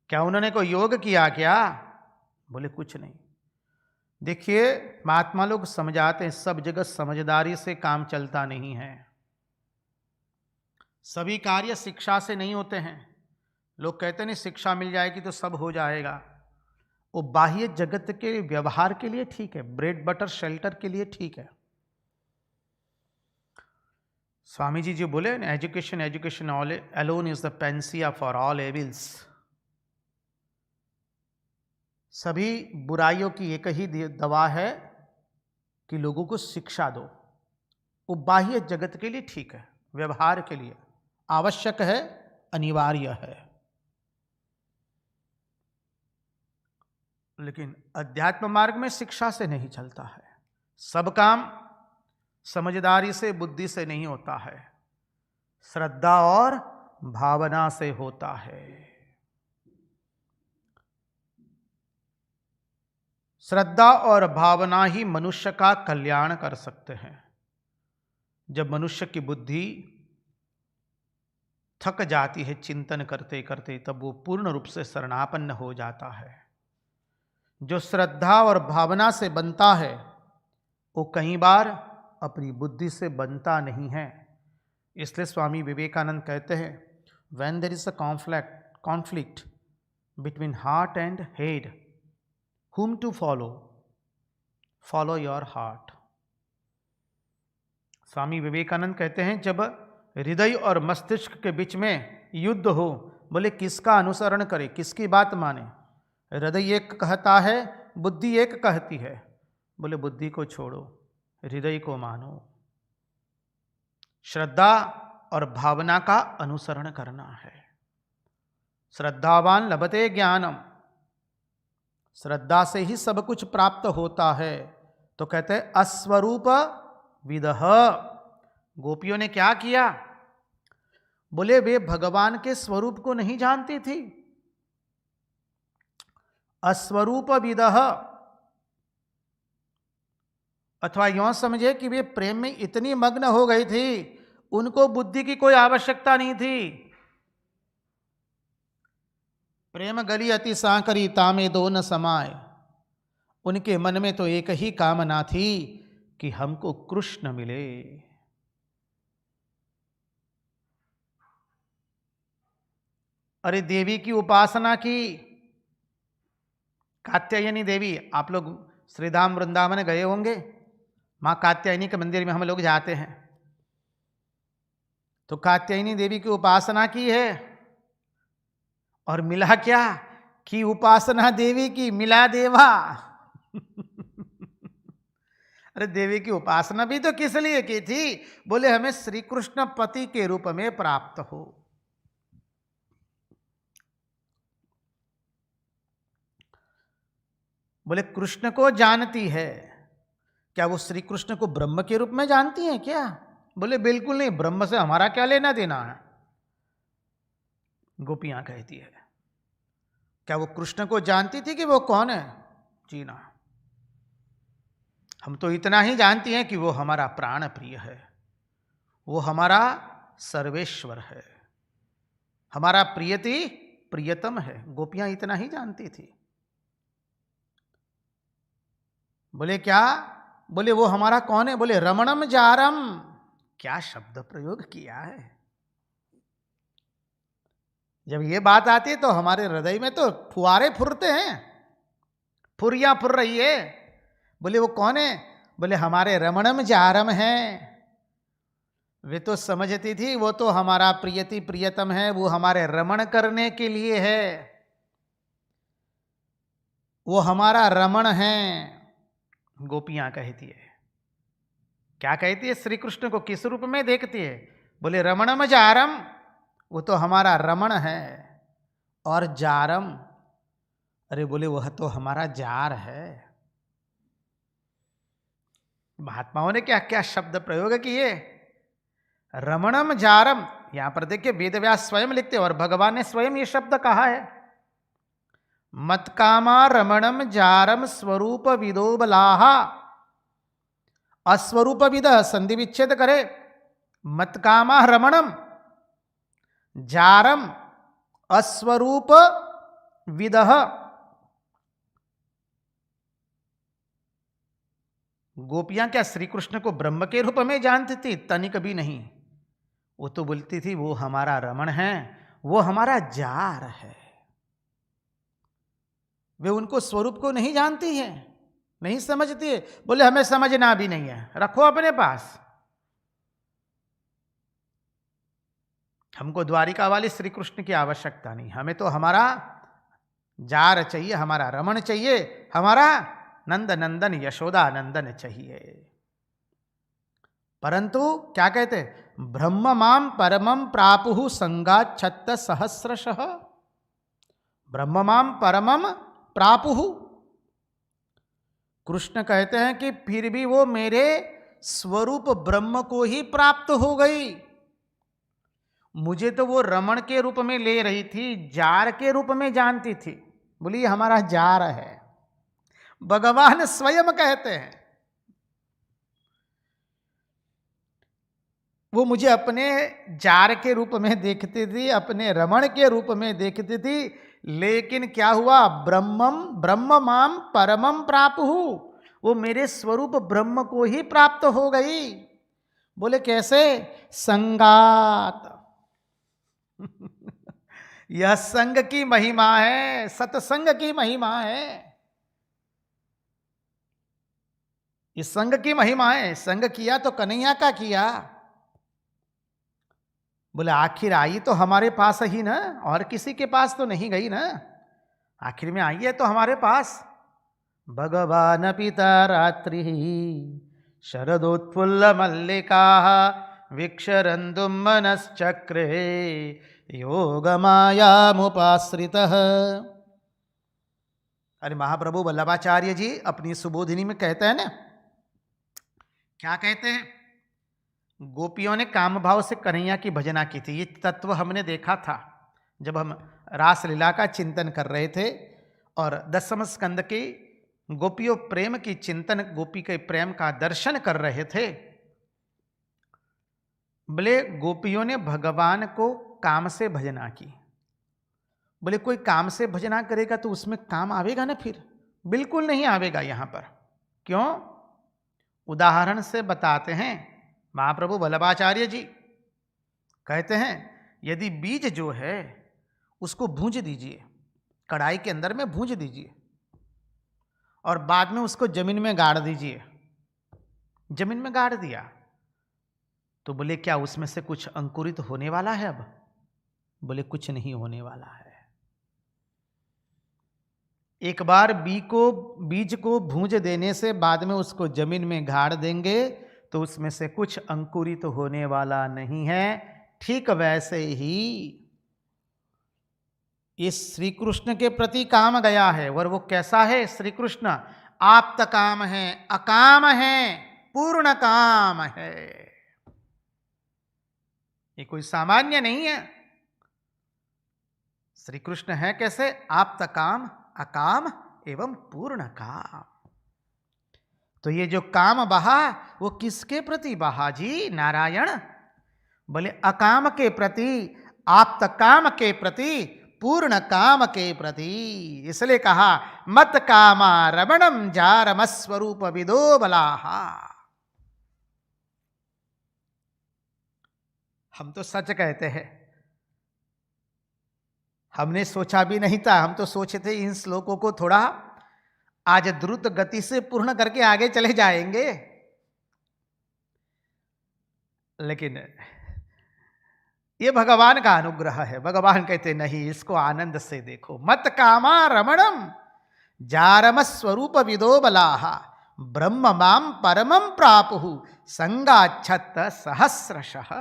क्या? उन्होंने कोई योग किया क्या? बोले कुछ नहीं। देखिए महात्मा लोग समझाते हैं सब जगह समझदारी से काम चलता नहीं है, सभी कार्य शिक्षा से नहीं होते हैं। लोग कहते नहीं शिक्षा मिल जाएगी तो सब हो जाएगा, वो बाह्य जगत के व्यवहार के लिए ठीक है, ब्रेड बटर शेल्टर के लिए ठीक है। स्वामी जी जो बोले education education all alone is the Pensiya for all evils. सभी बुराइयों की एक ही दवा है कि लोगों को शिक्षा दो। वो बाह्य जगत के लिए ठीक है, व्यवहार के लिए आवश्यक है, अनिवार्य है, लेकिन अध्यात्म मार्ग में शिक्षा से नहीं चलता है। सब काम समझदारी से बुद्धि से नहीं होता है, श्रद्धा और भावना से होता है। श्रद्धा और भावना ही मनुष्य का कल्याण कर सकते हैं। जब मनुष्य की बुद्धि थक जाती है चिंतन करते करते, तब वो पूर्ण रूप से शरणापन्न हो जाता है। जो श्रद्धा और भावना से बनता है वो कई बार अपनी बुद्धि से बनता नहीं है। इसलिए स्वामी विवेकानंद कहते हैं when there is a conflict between heart and head, whom to follow? Follow your heart। Swami Vivekananda कहते हैं जब हृदय और मस्तिष्क के बीच में युद्ध हो, बोले किसका अनुसरण करें, किसकी बात माने? हृदय एक कहता है, बुद्धि एक कहती है। बोले बुद्धि को छोड़ो, हृदय को मानो। श्रद्धा और भावना का अनुसरण करना है। श्रद्धावान लभते ज्ञानम, श्रद्धा से ही सब कुछ प्राप्त होता है। तो कहते हैं अस्वरूप विदह। गोपियों ने क्या किया? बोले वे भगवान के स्वरूप को नहीं जानती थी। अस्वरूप विदह, अथवा यूं समझे कि वे प्रेम में इतनी मग्न हो गई थी, उनको बुद्धि की कोई आवश्यकता नहीं थी। प्रेम गली अति सांकरी तामे दो न समाए। उनके मन में तो एक ही कामना थी कि हमको कृष्ण मिले। अरे देवी की उपासना की, कात्यायनी देवी। आप लोग श्रीधाम वृंदावन गए होंगे, मां कात्यायनी के मंदिर में हम लोग जाते हैं, तो कात्यायनी देवी की उपासना की है और मिला क्या कि उपासना देवी की, मिला देवा। अरे देवी की उपासना भी तो किस लिए की थी? बोले हमें श्री कृष्ण पति के रूप में प्राप्त हो। बोले कृष्ण को जानती है, क्या वो श्री कृष्ण को ब्रह्म के रूप में जानती हैं क्या? बोले बिल्कुल नहीं, ब्रह्म से हमारा क्या लेना देना है। गोपियां कहती है, क्या वो कृष्ण को जानती थी कि वो कौन है? जी ना, हम तो इतना ही जानती हैं कि वो हमारा प्राण प्रिय है, वो हमारा सर्वेश्वर है, हमारा प्रियति प्रियतम है। गोपियां इतना ही जानती थी। बोले क्या? बोले वो हमारा कौन है? बोले रमणम जारम। क्या शब्द प्रयोग किया है! जब ये बात आती है तो हमारे हृदय में तो फुहारे फुरते हैं, फुरियां फुर रही है। बोले वो कौन है? बोले हमारे रमणम जारम है। वे तो समझती थी वो तो हमारा प्रियति प्रियतम है, वो हमारे रमण करने के लिए है, वो हमारा रमण है। गोपियां कहती है, क्या कहती है? श्री कृष्ण को किस रूप में देखती है? बोले रमणम जारम, वो तो हमारा रमण है। और जारम, अरे बोले वह तो हमारा जार है। महात्माओं ने क्या क्या शब्द प्रयोग किए! रमणम जारम, यहां पर देखिए वेदव्यास स्वयं लिखते और भगवान ने स्वयं ये शब्द कहा है। मत्कामा रमणम जारम स्वरूप विदो बलाहा। अस्वरूप विद संधि विच्छेद करे, मत्कामा रमणम जारम अस्वरूप विदह। गोपियां क्या श्री कृष्ण को ब्रह्म के रूप में जानती थी? तनिक भी नहीं। वो तो बोलती थी वो हमारा रमण है, वो हमारा जार है। वे उनको स्वरूप को नहीं जानती हैं, नहीं समझती है। बोले हमें समझना भी नहीं है, रखो अपने पास। हमको द्वारिका वाली श्री कृष्ण की आवश्यकता नहीं, हमें तो हमारा जार चाहिए, हमारा रमण चाहिए, हमारा नंद नंदन यशोदा नंदन चाहिए। परंतु क्या कहते? ब्रह्म माम परमम प्रापुहु संगाच्छत्त सहस्रशः। ब्रह्म माम परमम प्रापुहु, कृष्ण कहते हैं कि फिर भी वो मेरे स्वरूप ब्रह्म को ही प्राप्त हो गई। मुझे तो वो रमण के रूप में ले रही थी, जार के रूप में जानती थी। बोली हमारा जार है। भगवान स्वयं कहते हैं वो मुझे अपने जार के रूप में देखती थी, अपने रमण के रूप में देखती थी, लेकिन क्या हुआ? ब्रह्म माम परमम प्रापुहु, वो मेरे स्वरूप ब्रह्म को ही प्राप्त हो गई। बोले कैसे? संगात। यह संग की महिमा है, सत्संग की महिमा है, इस संग की महिमा है। संग किया तो कन्हैया का किया। बोले आखिर आई तो हमारे पास ही ना, और किसी के पास तो नहीं गई ना, आखिर में आई है तो हमारे पास। भगवान पिता रात्रि शरदोत्फुल्ल मल्लिका वीक्षरंदुम मनश्चक्रे योग मायामुपाश्रितः। अरे महाप्रभु वल्लभाचार्य जी अपनी सुबोधिनी में कहते हैं ना, क्या कहते हैं? गोपियों ने काम भाव से कन्हैया की भजना की थी। ये तत्व हमने देखा था जब हम रासलीला का चिंतन कर रहे थे और दसम स्कंद की गोपियों प्रेम की चिंतन, गोपी के प्रेम का दर्शन कर रहे थे। बोले गोपियों ने भगवान को काम से भजना की। बोले कोई काम से भजना करेगा तो उसमें काम आवेगा ना? फिर बिल्कुल नहीं आवेगा। यहां पर क्यों? उदाहरण से बताते हैं। महाप्रभु वल्लभाचार्य जी कहते हैं यदि बीज जो है उसको भूंज दीजिए, कढ़ाई के अंदर में भूंज दीजिए और बाद में उसको जमीन में गाड़ दीजिए। जमीन में गाड़ दिया तो बोले क्या उसमें से कुछ अंकुरित होने वाला है? अब बोले कुछ नहीं होने वाला है। एक बार बीज को भूंज देने से बाद में उसको जमीन में गाड़ देंगे तो उसमें से कुछ अंकुरित तो होने वाला नहीं है। ठीक वैसे ही इस श्री कृष्ण के प्रति काम गया है, और वो कैसा है? श्री कृष्ण आप्त काम है, अकाम है, पूर्ण काम है। ये कोई सामान्य नहीं है। श्री कृष्ण है कैसे? आप्त काम, अकाम एवं पूर्ण काम। तो ये जो काम बहा वो किसके प्रति बहा जी? नारायण। बोले अकाम के प्रति, आप्त काम के प्रति, पूर्ण काम के प्रति। इसलिए कहा मत कामा रमणम जारम स्वरूप विदो बलाहा। हम तो सच कहते हैं, हमने सोचा भी नहीं था। हम तो सोचे थे इन श्लोकों को थोड़ा आज द्रुत गति से पूर्ण करके आगे चले जाएंगे, लेकिन ये भगवान का अनुग्रह है। भगवान कहते नहीं, इसको आनंद से देखो। मत कामा रमणम जारम स्वरूप विदो बलाहा ब्रह्म माम परमम प्रापुहु संगाच्छत सहस्रशः।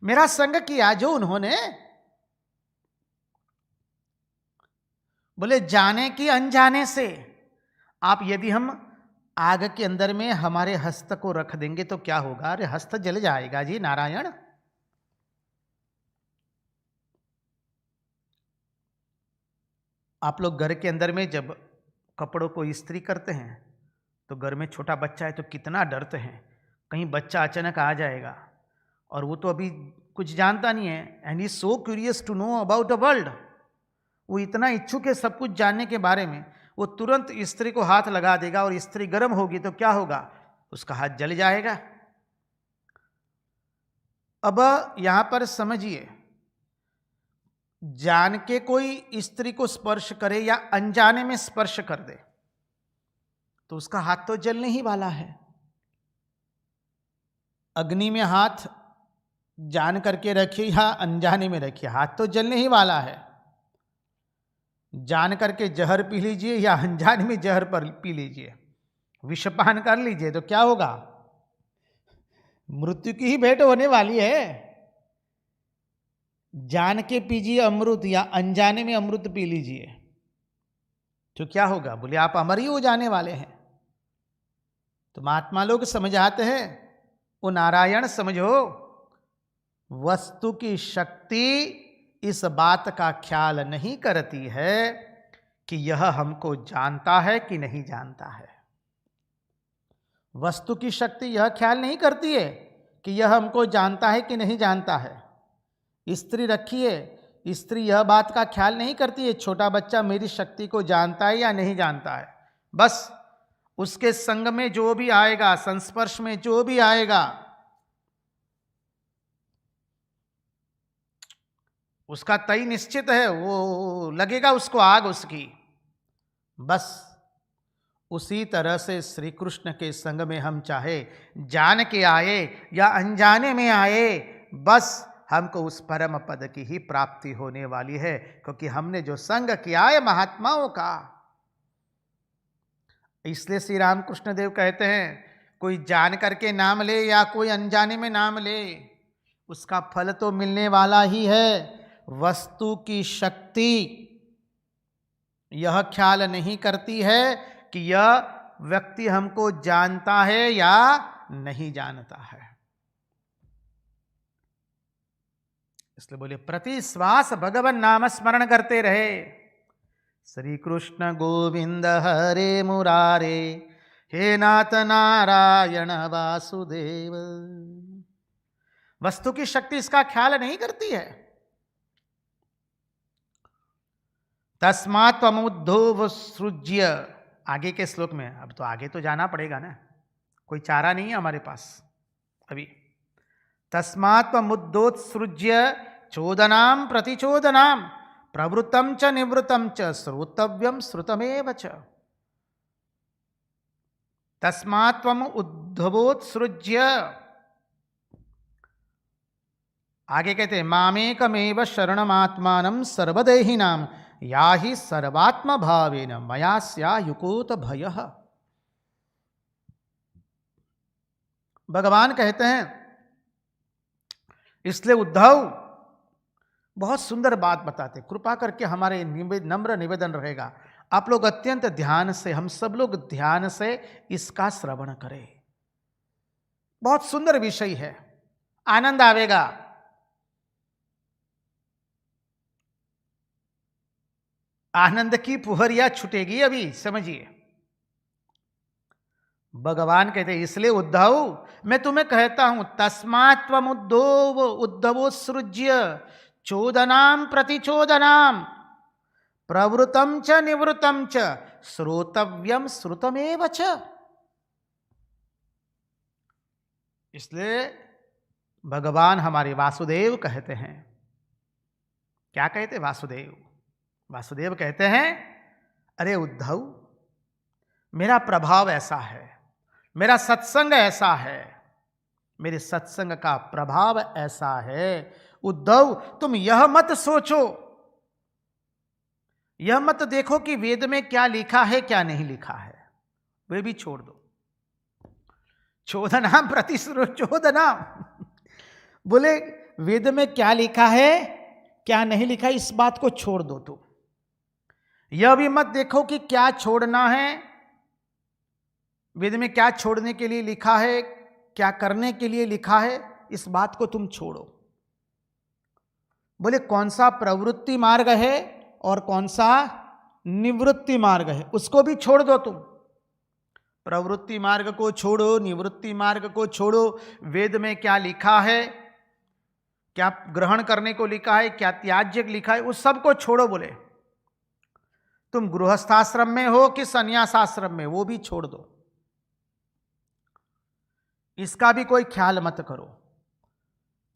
मेरा संग किया जो उन्होंने, बोले जाने की अनजाने से। आप यदि हम आग के अंदर में हमारे हस्त को रख देंगे तो क्या होगा? अरे हस्त जल जाएगा जी। नारायण। आप लोग घर के अंदर में जब कपड़ों को इस्त्री करते हैं तो घर में छोटा बच्चा है तो कितना डरते हैं, कहीं बच्चा अचानक आ जाएगा। और वो तो अभी कुछ जानता नहीं है, and he so curious to know about the world. वो इतना इच्छुक है सब कुछ जानने के बारे में, वो तुरंत स्त्री को हाथ लगा देगा, और स्त्री गर्म होगी तो क्या होगा? उसका हाथ जल जाएगा। अब यहां पर समझिए, जान के कोई स्त्री को स्पर्श करे या अनजाने में स्पर्श कर दे तो उसका हाथ तो जलने ही वाला है। अग्नि में हाथ जान करके रखिए या अनजाने में रखिए, हाथ तो जलने ही वाला है। जान करके जहर पी लीजिए या अनजाने में जहर पर पी लीजिए, विषपान कर लीजिए तो क्या होगा? मृत्यु की ही भेंट होने वाली है। जान के पीजिए अमृत या अनजाने में अमृत पी लीजिए तो क्या होगा? बोले आप अमर ही हो जाने वाले हैं। तो महात्मा लोग समझाते हैं, ओ नारायण समझो, वस्तु की शक्ति इस बात का ख्याल नहीं करती है कि यह हमको जानता है कि नहीं जानता है। वस्तु की शक्ति यह ख्याल नहीं करती है कि यह हमको जानता है कि नहीं जानता है। स्त्री रखिए, स्त्री यह बात का ख्याल नहीं करती है छोटा बच्चा मेरी शक्ति को जानता है या नहीं जानता है। बस उसके संग में जो भी आएगा, संस्पर्श में जो भी आएगा, उसका तय निश्चित है, वो लगेगा उसको आग उसकी। बस उसी तरह से श्री कृष्ण के संग में हम चाहे जान के आए या अनजाने में आए, बस हमको उस परम पद की ही प्राप्ति होने वाली है, क्योंकि हमने जो संग किया है महात्माओं का। इसलिए श्री रामकृष्ण देव कहते हैं, कोई जान करके नाम ले या कोई अनजाने में नाम ले, उसका फल तो मिलने वाला ही है। वस्तु की शक्ति यह ख्याल नहीं करती है कि यह व्यक्ति हमको जानता है या नहीं जानता है। इसलिए बोले प्रति श्वास भगवान नाम स्मरण करते रहे। श्री कृष्ण गोविंद हरे मुरारे, हे नाथ नारायण वासुदेव। वस्तु की शक्ति इसका ख्याल नहीं करती है। तस्मात् त्वमुद्धव सृज्य, आगे के श्लोक में, अब तो आगे तो जाना पड़ेगा ना, कोई चारा नहीं है हमारे पास अभी। तस्मात् त्वमुद्धोत्सृज्य चोदनाम प्रतिचोदनाम प्रवृत्तम च निवृत्तम च श्रोतव्यम श्रुतमेव च। तस्मात् त्वम उद्धवोत्सृज्य, आगे कहते हैं मामेकमेव शरणमात्मानं सर्वदेहिनां या ही सर्वात्म भावेन मया स्या युकोत भयः। भगवान कहते हैं, इसलिए उद्धव बहुत सुंदर बात बताते, कृपा करके हमारे नम्र निवेदन रहेगा, आप लोग अत्यंत ध्यान से, हम सब लोग ध्यान से इसका श्रवण करें। बहुत सुंदर विषय है, आनंद आवेगा। आनंद की फुहरिया छूटेगी अभी, समझिए। भगवान कहते हैं, इसलिए उद्धव मैं तुम्हें कहता हूं, तस्मात् त्वम उद्धवो सृज्य चोदनाम प्रतिचोदनाम प्रवृतम च निवृतम च श्रोतव्यम श्रुतमेव च। इसलिए भगवान हमारे वासुदेव कहते हैं, क्या कहते? वासुदेव कहते हैं, अरे उद्धव, मेरा प्रभाव ऐसा है, मेरा सत्संग ऐसा है, मेरे सत्संग का प्रभाव ऐसा है, उद्धव तुम यह मत सोचो, यह मत देखो कि वेद में क्या लिखा है क्या नहीं लिखा है, वे भी छोड़ दो। चोदनाम प्रतिचोदनाम, बोले वेद में क्या लिखा है क्या नहीं लिखा, इस बात को छोड़ दो। तुम यह भी मत देखो कि क्या छोड़ना है, वेद में क्या छोड़ने के लिए लिखा है, क्या करने के लिए लिखा है, इस बात को तुम छोड़ो। बोले कौन सा प्रवृत्ति मार्ग है और कौन सा निवृत्ति मार्ग है, उसको भी छोड़ दो तुम। प्रवृत्ति मार्ग को छोड़ो, निवृत्ति मार्ग को छोड़ो, वेद में क्या लिखा है, क्या ग्रहण करने को लिखा है, क्या त्याज्य लिखा है, उस सब को छोड़ो। बोले तुम गृहस्थाश्रम में हो कि संन्यासाश्रम में, वो भी छोड़ दो, इसका भी कोई ख्याल मत करो।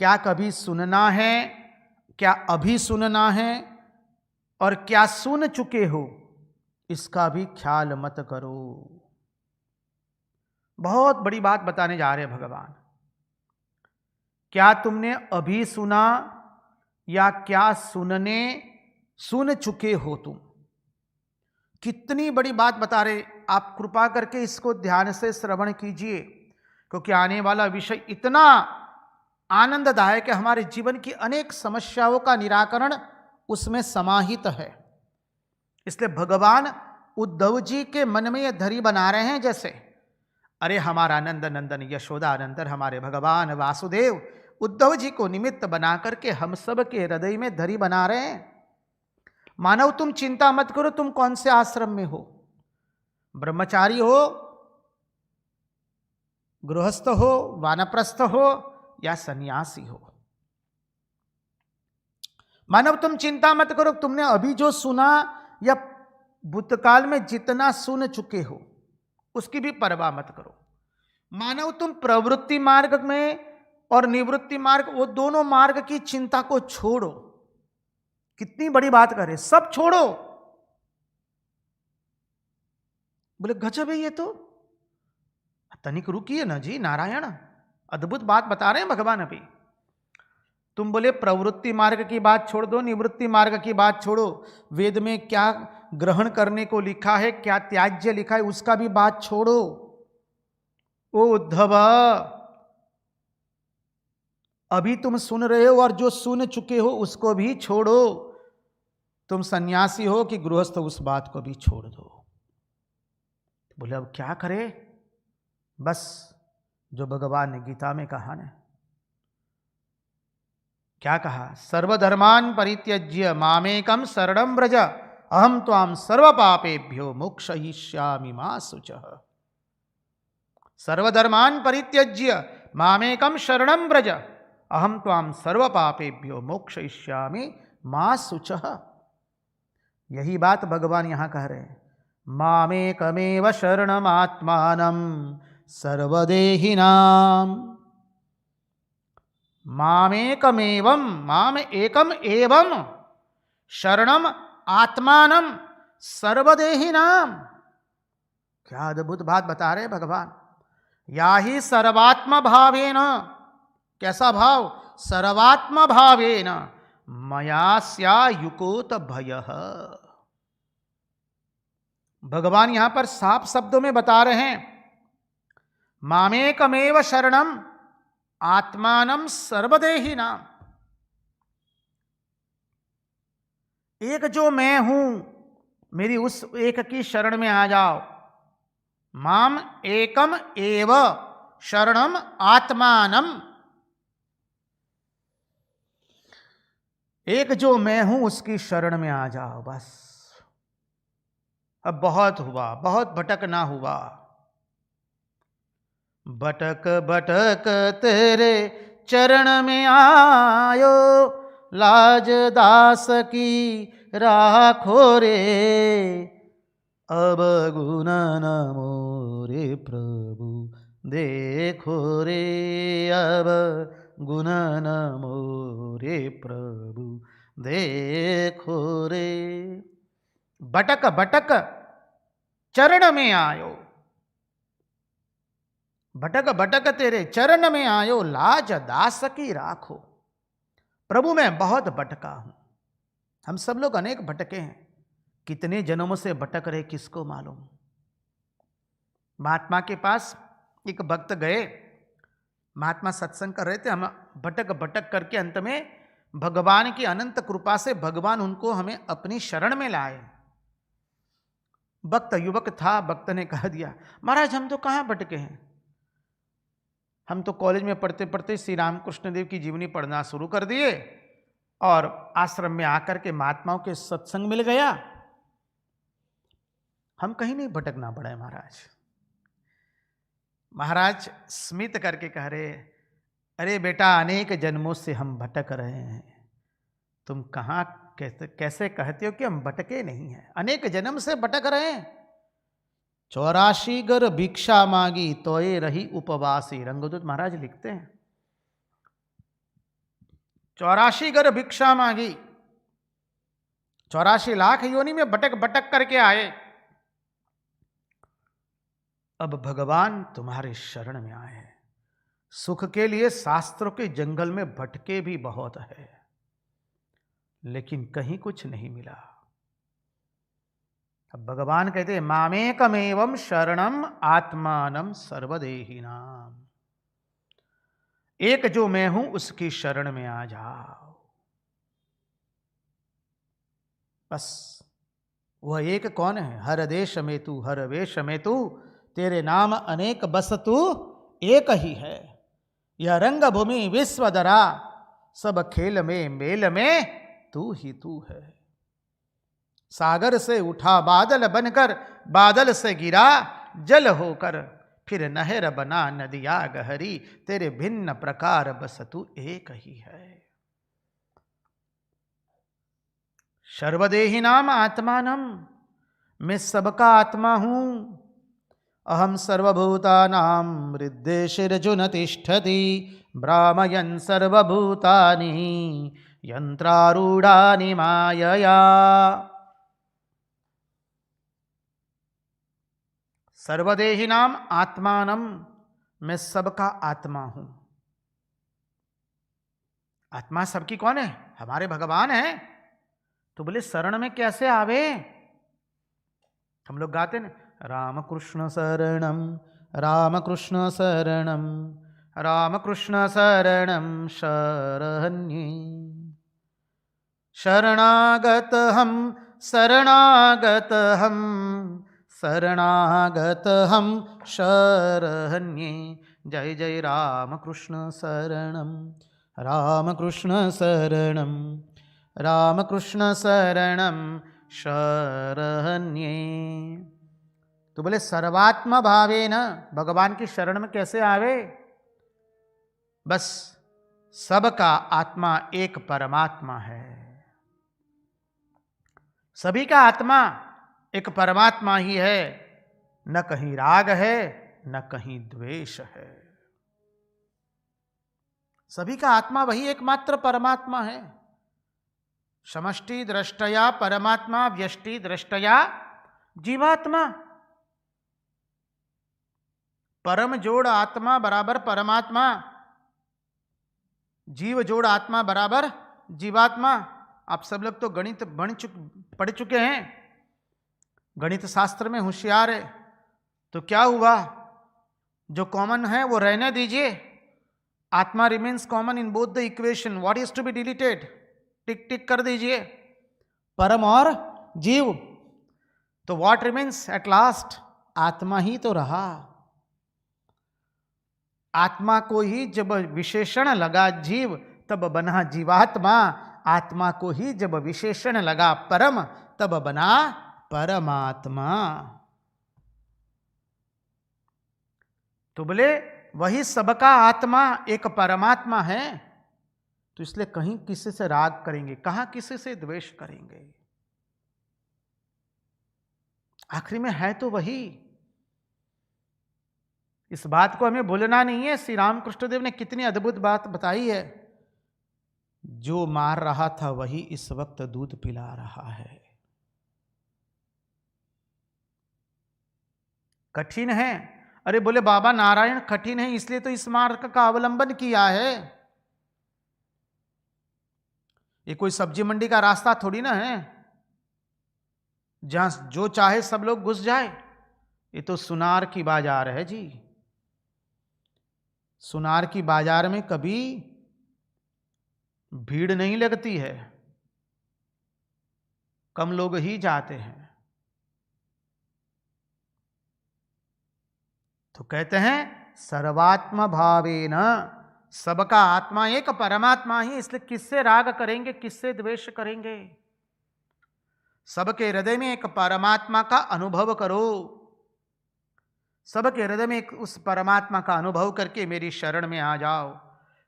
क्या कभी सुनना है, क्या अभी सुनना है, और क्या सुन चुके हो, इसका भी ख्याल मत करो। बहुत बड़ी बात बताने जा रहे हैं भगवान। क्या तुमने अभी सुना या क्या सुन चुके हो तुम, कितनी बड़ी बात बता रहे। आप कृपा करके इसको ध्यान से श्रवण कीजिए, क्योंकि आने वाला विषय इतना आनंददायक है, हमारे जीवन की अनेक समस्याओं का निराकरण उसमें समाहित है। इसलिए भगवान उद्धव जी के मन में यह धरी बना रहे हैं, जैसे अरे हमारा नंद नंदन यशोदा नंदन हमारे भगवान वासुदेव उद्धव जी को निमित्त बना करके हम सब के हृदय में धरी बना रहे हैं। मानव तुम चिंता मत करो, तुम कौन से आश्रम में हो, ब्रह्मचारी हो, गृहस्थ हो, वानप्रस्थ हो या सन्यासी हो। मानव तुम चिंता मत करो, तुमने अभी जो सुना या भूतकाल में जितना सुन चुके हो उसकी भी परवाह मत करो। मानव तुम प्रवृत्ति मार्ग में और निवृत्ति मार्ग, वो दोनों मार्ग की चिंता को छोड़ो। कितनी बड़ी बात करे, सब छोड़ो। बोले गजब है ये तो, तनिक रुकिए ना जी नारायण, अद्भुत बात बता रहे हैं भगवान। अभी तुम बोले प्रवृत्ति मार्ग की बात छोड़ दो, निवृत्ति मार्ग की बात छोड़ो, वेद में क्या ग्रहण करने को लिखा है क्या त्याज्य लिखा है उसका भी बात छोड़ो। ओ उद्धव, अभी तुम सुन रहे हो और जो सुन चुके हो उसको भी छोड़ो। तुम सन्यासी हो कि गृहस्थ, उस बात को भी छोड़ दो। बोले अब क्या करे, बस जो भगवान ने गीता में कहा ना, क्या कहा, सर्वधर्मान परित्यज्य मामेकम शरणं व्रज अहम त्वाम सर्व पापेभ्यो मोक्षयिष्यामि मा शुचः। सर्वधर्मान परित्यज्य मामेकम शरणं व्रज अहम त्वाम सर्व पापेभ्यो मोक्षयिष्यामि मा शुचः। यही बात भगवान यहां कह रहे हैं, मामेकमेव शरणमात्मानं सर्वदेहिनां। मामेकमेवं, माम एकम एवं शरणम आत्मानं सर्वदेहिनां। क्या अद्भुत बात बता रहे भगवान। या ही सर्वात्म भावेन, कैसा भाव, सर्वात्म भावेन मयास्यायुकोत भयः। भगवान यहां पर साफ शब्दों में बता रहे हैं, मामेकमेव शरणम आत्मानम सर्वदेहिनाम। एक जो मैं हूं, मेरी उस एक की शरण में आ जाओ। माम एकम एव शरणम आत्मानम। एक जो मैं हूं उसकी शरण में आ जाओ बस। अब बहुत हुआ, बहुत भटकना हुआ। भटक भटक तेरे चरण में आयो, लाज दास की राखो रे। अब गुण न मोरे प्रभु देखो रे। अब गुण न मोरे प्रभु देखो रे। भटक भटक चरण में आयो, भटक भटक तेरे चरण में आयो, लाज दास की राखो। प्रभु मैं बहुत भटका हूं। हम सब लोग अनेक भटके हैं, कितने जन्मों से भटक रहे किसको मालूम। महात्मा के पास एक भक्त गए, महात्मा सत्संग कर रहे थे। हम भटक भटक करके अंत में भगवान की अनंत कृपा से भगवान उनको हमें अपनी शरण में लाए। भक्त युवक था, भक्त ने कह दिया, महाराज हम तो कहां भटके हैं, हम तो कॉलेज में पढ़ते पढ़ते श्री रामकृष्ण देव की जीवनी पढ़ना शुरू कर दिए और आश्रम में आकर के महात्माओं के सत्संग मिल गया। हम कहीं नहीं भटकना पड़े महाराज। महाराज स्मित करके कह रहे, अरे बेटा अनेक जन्मों से हम भटक रहे हैं, तुम कहां कैसे कहते हो कि हम भटके नहीं हैं। अनेक जन्म से भटक रहे हैं। 84 गर भिक्षा मांगी तोए रही उपवासी। रंगदूत महाराज लिखते हैं 84 गर भिक्षा मांगी, 84 लाख योनि में भटक भटक करके आए। अब भगवान तुम्हारे शरण में आए हैं। सुख के लिए शास्त्रों के जंगल में भटके भी बहुत है, लेकिन कहीं कुछ नहीं मिला। अब भगवान कहते हैं, मामेकमेवं शरणम आत्मानम सर्वदेहिनाम। एक जो मैं हूं उसकी शरण में आ जाओ बस। वह एक कौन है? हर देश में तू, हर वेश में तू, तेरे नाम अनेक बस तू एक ही है। यह रंग भूमि विश्वदरा, सब खेल में मेल में तू ही तू है। सागर से उठा बादल बनकर, बादल से गिरा जल होकर, फिर नहर बना नदिया गहरी, तेरे भिन्न प्रकार बस तू एक ही है। सर्वदेहिनाम आत्मानम, मैं सबका आत्मा हूं। अहम सर्वभूतानां हृद्देशिरर्जुन तिष्ठति, भ्रामयन् सर्वभूतानि यंत्रारूढ़ानि मायया। सर्वदेहिनाम आत्मानम, मैं सबका आत्मा हूं। आत्मा सबकी कौन है? हमारे भगवान है। तो बोले शरण में कैसे आवे? हम लोग गाते ना, रामकृष्ण शरणम रामकृष्ण शरणम रामकृष्ण शरणम शरण्ये। शरणागत हम शरणागत हम शरणागत हम शरण्ये। जय जय रामकृष्ण शरणम रामकृष्ण शरणम रामकृष्ण शरणम शरण्ये। तो बोले सर्वात्मा भावे न, भगवान की शरण में कैसे आवे? बस सबका आत्मा एक परमात्मा है। सभी का आत्मा एक परमात्मा ही है। न कहीं राग है न कहीं द्वेष है। सभी का आत्मा वही एकमात्र परमात्मा है। समष्टि दृष्टया परमात्मा, व्यष्टि दृष्टया जीवात्मा। परम जोड़ आत्मा बराबर परमात्मा, जीव जोड़ आत्मा बराबर जीवात्मा। आप सब लोग तो गणित पढ़ चुके हैं, गणित शास्त्र में होशियार है। तो क्या हुआ, जो कॉमन है वो रहने दीजिए। Atma remains common in both the equation, what is to be deleted, tick tick कर दीजिए, परम और जीव। तो व्हाट रिमेन्स एट लास्ट, आत्मा ही तो रहा। आत्मा को ही जब विशेषण लगा जीव, तब बना जीवात्मा। आत्मा को ही जब विशेषण लगा परम, तब बना परमात्मा। तो बोले वही सबका आत्मा एक परमात्मा है। तो इसलिए कहीं किसी से राग करेंगे, कहां किसी से द्वेष करेंगे, आखिरी में है तो वही। इस बात को हमें भूलना नहीं है। श्री रामकृष्ण देव ने कितनी अद्भुत बात बताई है, जो मार रहा था वही इस वक्त दूध पिला रहा है। कठिन है, अरे बोले बाबा नारायण कठिन है, इसलिए तो इस मार्ग का अवलंबन किया है। ये कोई सब्जी मंडी का रास्ता थोड़ी ना है जहां जो चाहे सब लोग घुस जाए। ये तो सुनार की बाजार है जी। सुनार की बाजार में कभी भीड़ नहीं लगती है, कम लोग ही जाते हैं। तो कहते हैं सर्वात्म भावेन, सबका आत्मा एक परमात्मा ही, इसलिए किससे राग करेंगे, किससे द्वेष करेंगे। सबके हृदय में एक परमात्मा का अनुभव करो, सबके हृदय में एक उस परमात्मा का अनुभव करके मेरी शरण में आ जाओ।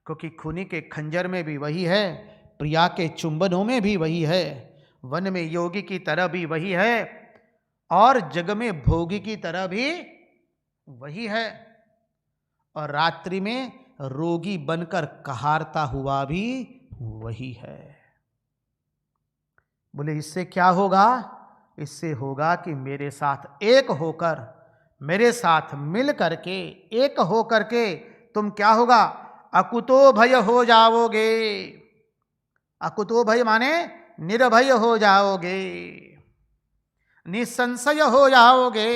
क्योंकि खूनी के खंजर में भी वही है, प्रिया के चुंबनों में भी वही है, वन में योगी की तरह भी वही है, और जग में भोगी की तरह भी वही है, और रात्रि में रोगी बनकर कहारता हुआ भी वही है। बोले इससे क्या होगा, इससे होगा कि मेरे साथ एक होकर, मेरे साथ मिल करके, एक हो करके तुम क्या होगा, अकुतो भय हो जाओगे। अकुतो भय माने निर्भय हो जाओगे, निसंशय हो जाओगे,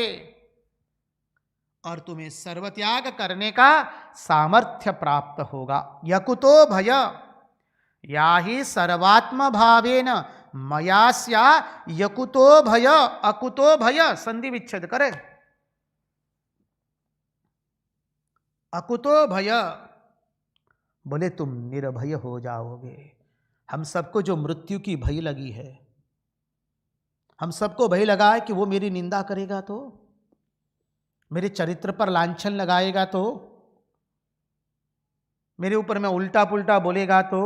और तुम्हें सर्वत्याग करने का सामर्थ्य प्राप्त होगा। यकुतो भय या ही सर्वात्म भावेन मयास्या यकुतो भय अकुतो भय, संधि विच्छेद करे। अकुतो भय बोले तुम निर्भय हो जाओगे। हम सबको जो मृत्यु की भय लगी है, हम सबको भय लगा है कि वो मेरी निंदा करेगा तो, मेरे चरित्र पर लांछन लगाएगा तो, मेरे ऊपर में उल्टा पुल्टा बोलेगा तो,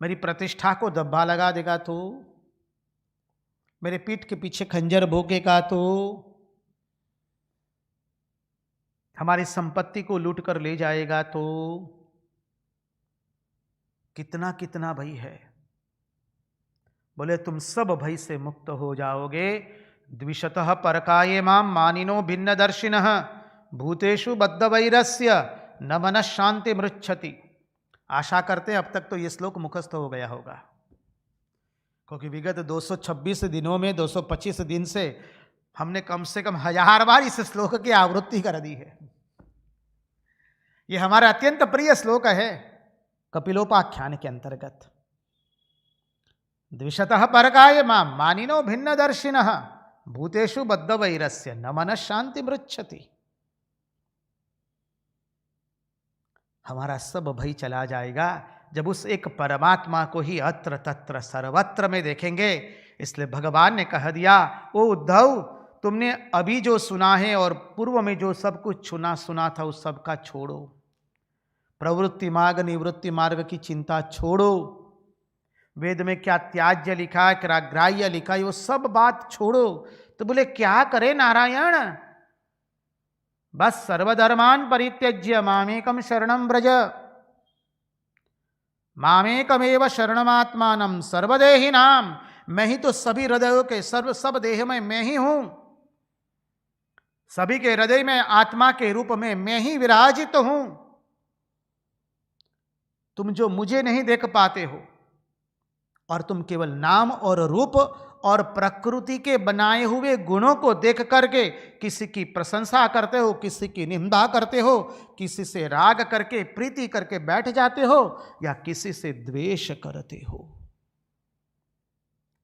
मेरी प्रतिष्ठा को दब्बा लगा देगा तो, मेरे पीठ के पीछे खंजर भोंकेगा तो, हमारी संपत्ति को लूट कर ले जाएगा तो, कितना कितना भय है। बोले तुम सब भय से मुक्त हो जाओगे। द्विषतः परकाये माम मानिनो भिन्न दर्शिनः भूतेषु बद्ध वैरस्य न मन शांति मृच्छति। आशा करते हैं अब तक तो ये श्लोक मुखस्थ हो गया होगा, क्योंकि विगत 226 दिनों में 225 दिन से हमने कम से कम 1000 बार इस श्लोक की आवृत्ति कर दी है। ये हमारा अत्यंत प्रिय श्लोक है कपिलोपाख्यान के अंतर्गत। द्विषतः परकाय माम मानिनो भिन्न दर्शिनः भूतेषु बद्ध वैरस्य न मन शांति मृच्छति। हमारा सब भय चला जाएगा जब उस एक परमात्मा को ही अत्र तत्र सर्वत्र में देखेंगे। इसलिए भगवान ने कह दिया, ओ उद्धव, तुमने अभी जो सुना है और पूर्व में जो सब कुछ सुना था उस सब का छोड़ो। प्रवृत्ति मार्ग निवृत्ति मार्ग की चिंता छोड़ो। वेद में क्या त्याज्य लिखा है, क्या ग्राह्य लिखा है, वो सब बात छोड़ो। तो बोले क्या करे नारायण, बस सर्वधर्मान परित्यज्य मामेकम शरणम व्रज, मामेकमेव शरणमात्मानम सर्वदेहिनाम। मैं ही तो सभी हृदयों के सब देह में मैं ही हूं, सभी के हृदय में आत्मा के रूप में मैं ही विराजित हूं। तुम जो मुझे नहीं देख पाते हो और तुम केवल नाम और रूप और प्रकृति के बनाए हुए गुणों को देख करके किसी की प्रशंसा करते हो, किसी की निंदा करते हो, किसी से राग करके प्रीति करके बैठ जाते हो या किसी से द्वेष करते हो।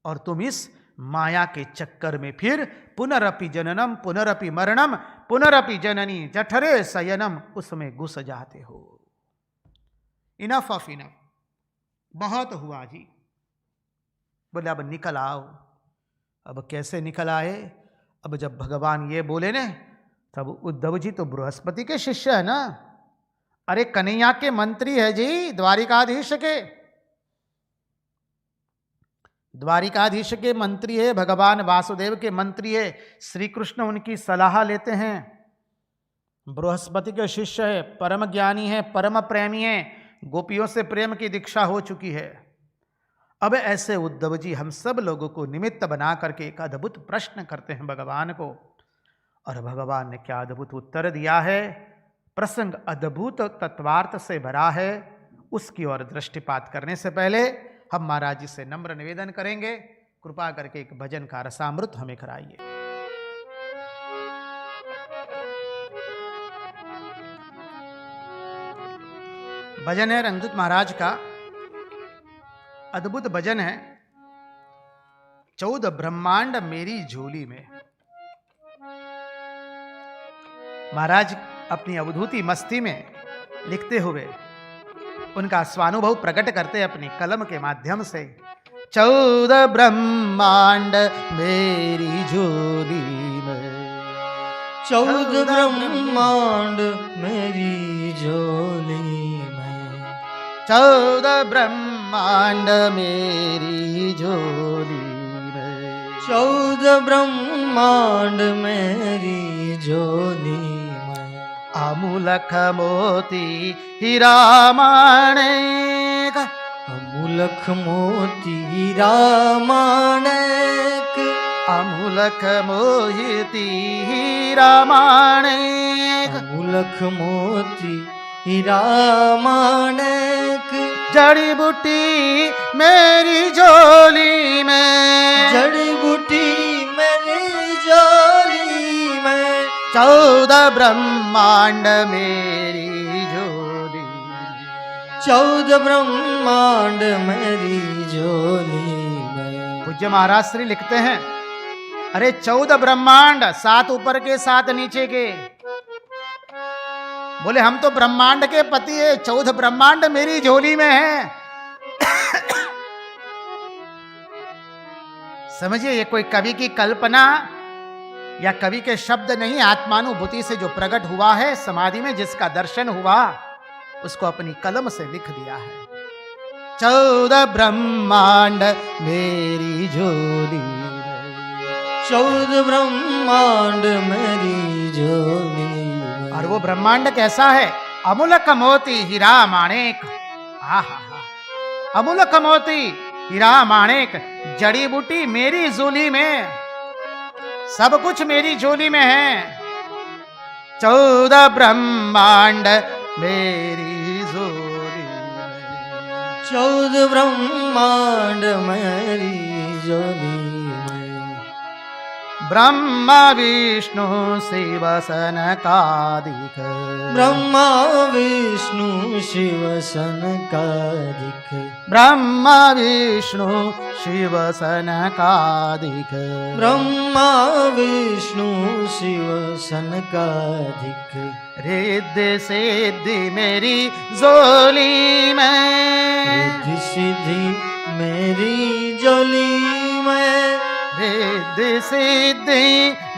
और तुम इस माया के चक्कर में फिर पुनरपि जननम पुनरपि मरणम पुनरपि जननी जठरे शयनम उसमें घुस जाते हो। इनफ ऑफ इनफ, बहुत हुआ जी। बोले अब निकल आओ। अब कैसे निकल आए? अब जब भगवान ये बोले ना, तब उद्धव जी तो बृहस्पति के शिष्य है ना, अरे कन्हैया के मंत्री है जी, द्वारिकाधीश के, द्वारिकाधीश के मंत्री है, भगवान वासुदेव के मंत्री है। श्री कृष्ण उनकी सलाह लेते हैं। बृहस्पति के शिष्य है, परम ज्ञानी है, परम प्रेमी है, गोपियों से प्रेम की दीक्षा हो चुकी है। अब ऐसे उद्धव जी हम सब लोगों को निमित्त बना करके एक अद्भुत प्रश्न करते हैं भगवान को, और भगवान ने क्या अद्भुत उत्तर दिया है। प्रसंग अद्भुत तत्वार्थ से भरा है। उसकी ओर दृष्टिपात करने से पहले हम महाराज जी से नम्र निवेदन करेंगे, कृपा करके एक भजन का रसामृत हमें कराइए। भजन है रंगदूत महाराज का, अद्भुत भजन है। 14 ब्रह्मांड मेरी झोली में। महाराज अपनी अवधूति मस्ती में लिखते हुए उनका स्वानुभव प्रकट करते अपनी कलम के माध्यम से। 14 ब्रह्मांड मेरी झोली में, 14 ब्रह्मांड मेरी झोली में, 14 ब्रह्मांड मेरी झोली में, 14 ब्रह्मांड मेरी झोली में। अमूलक मोती हीरा माणिक, अमूलक मोती हीरा माणिक, अमूलक मोहिती हीरा माणिक, अमूलक मोती हीरा माणिक। जड़ी बूटी मेरी झोली में, जड़ी बूटी मेरी झोली में, 14 ब्रह्मांड मेरी झोली में, 14 ब्रह्मांड मेरी झोली में। पूज्य महाराज श्री लिखते हैं, अरे 14 ब्रह्मांड, 7 ऊपर के 7 नीचे के। बोले हम तो ब्रह्मांड के पति है, 14 ब्रह्मांड मेरी झोली में है। समझिए, ये कोई कवि की कल्पना या कवि के शब्द नहीं, आत्मानुभूति से जो प्रकट हुआ है, समाधि में जिसका दर्शन हुआ, उसको अपनी कलम से लिख दिया है। 14 ब्रह्मांड मेरी झोली में, 14 ब्रह्मांड मेरी झोली में। और वो ब्रह्मांड कैसा है? अमूलक मोती हीरा माणिक। आहा, अमूलक मोती हीरा माणिक, जड़ी बूटी मेरी झोली में, सब कुछ मेरी झोली में है। 14 ब्रह्मांड मेरी झोली में, 14 ब्रह्मांड मेरी झोली में। ब्रह्मा विष्णु शिव सनकादिक, ब्रह्मा विष्णु शिव सनकादिक, ब्रह्मा विष्णु शिव सनकादिक, ब्रह्मा विष्णु शिव सनकादिक। रिद्धि सिद्धि मेरी झोली में, रिद्धि सिद्धि मेरी झोली में, रिद्धि सिद्धि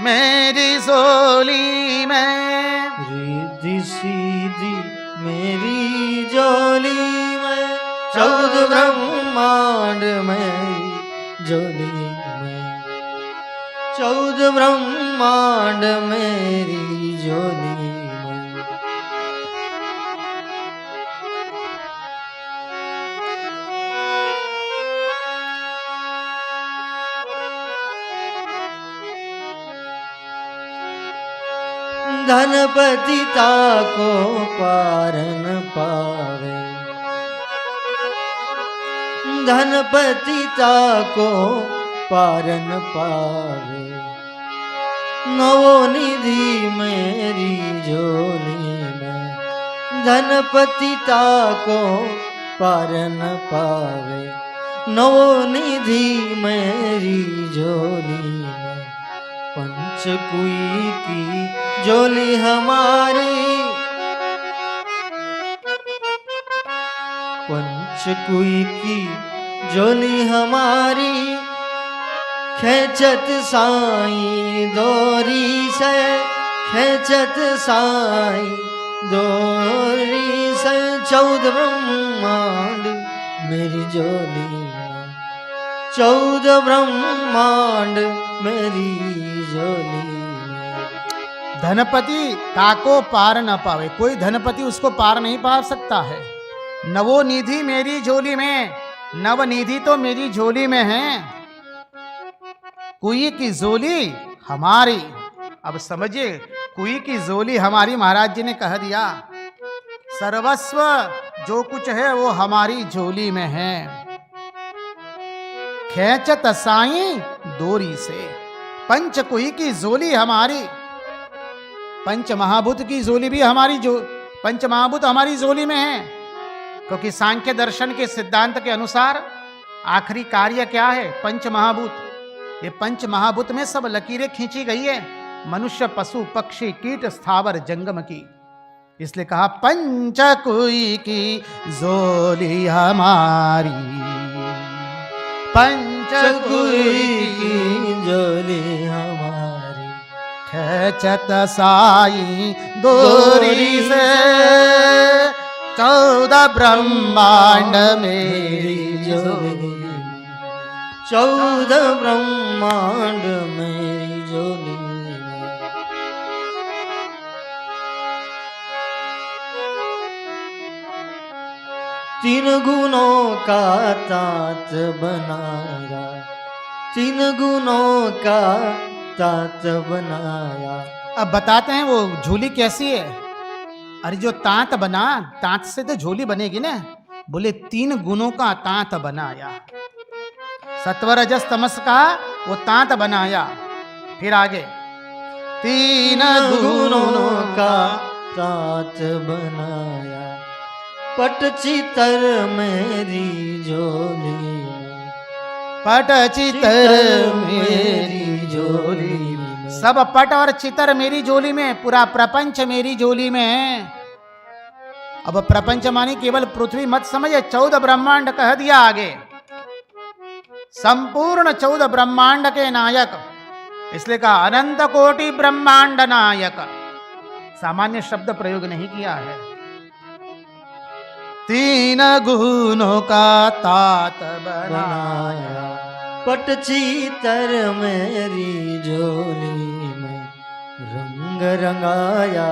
मेरी झोली में, रिद्धि सिद्धि मेरी झोली में। 14 ब्रह्मांड मेरी झोली में, 14 ब्रह्मांड मेरी झोली में। धनपति ताको पार न पावे, धनपति ताको पार न पावे, नवोनिधि मेरी झोली में। धनपति ताको पार न पावे, नवोनिधि मेरी झोली में। पंचकुई की झोली हमारी, पंचकुई की झोली हमारी। खेचत साई दोरी से, खेचत साई दोरी से। 14 ब्रह्मांड मेरी झोली में, 14 ब्रह्मांड मेरी झोली में। धनपति ताको पार न पावे, कोई धनपति उसको पार नहीं पा सकता है। नवोनिधि मेरी झोली में, नवनिधि तो मेरी झोली में है, कुई की झोली हमारी। अब समझिए, कुई की झोली हमारी, महाराज जी ने कह दिया सर्वस्व जो कुछ है वो हमारी झोली में है। खेचत साई डोरी से, पंच कुई की झोली हमारी। पंच महाभूत की झोली भी हमारी, जो पंच महाभूत हमारी झोली में है, क्योंकि सांख्य दर्शन के सिद्धांत के अनुसार आखिरी कार्य क्या है? पंच महाभूत। ये पंच महाभूत में सब लकीरें खींची गई है, मनुष्य पशु पक्षी कीट स्थावर जंगम की। इसलिए कहा पंच कुई की झोली हमारी, पंच कुई की झोली हमारी। खेचत साई डोरी से, 14 ब्रह्मांड मेरी झोली, 14 ब्रह्मांड मेरी झोली में। तीन गुणों का तात बनाया, तीन गुणों का तात बनाया। अब बताते हैं वो झोली कैसी है। अरे जो तांत बना, तांत से तो झोली बनेगी ना। बोले 3 गुणों का तांत बनाया, सत्व रजस तमस का वो तांत बनाया। फिर आगे 3 गुणों का तात बनाया। पट चितर मेरी झोली में, पट चितर मेरी झोली में। सब पट और चितर मेरी झोली में, पूरा प्रपंच मेरी झोली में है। अब प्रपंच मानी केवल पृथ्वी मत समझे, 14 ब्रह्मांड कह दिया आगे। संपूर्ण 14 ब्रह्मांड के नायक, इसलिए कहा अनंत कोटि ब्रह्मांड नायक। सामान्य शब्द प्रयोग नहीं किया है। 3 गुणों का तात बनाया, पट चितर मेरी झोली में। रंग रंगाया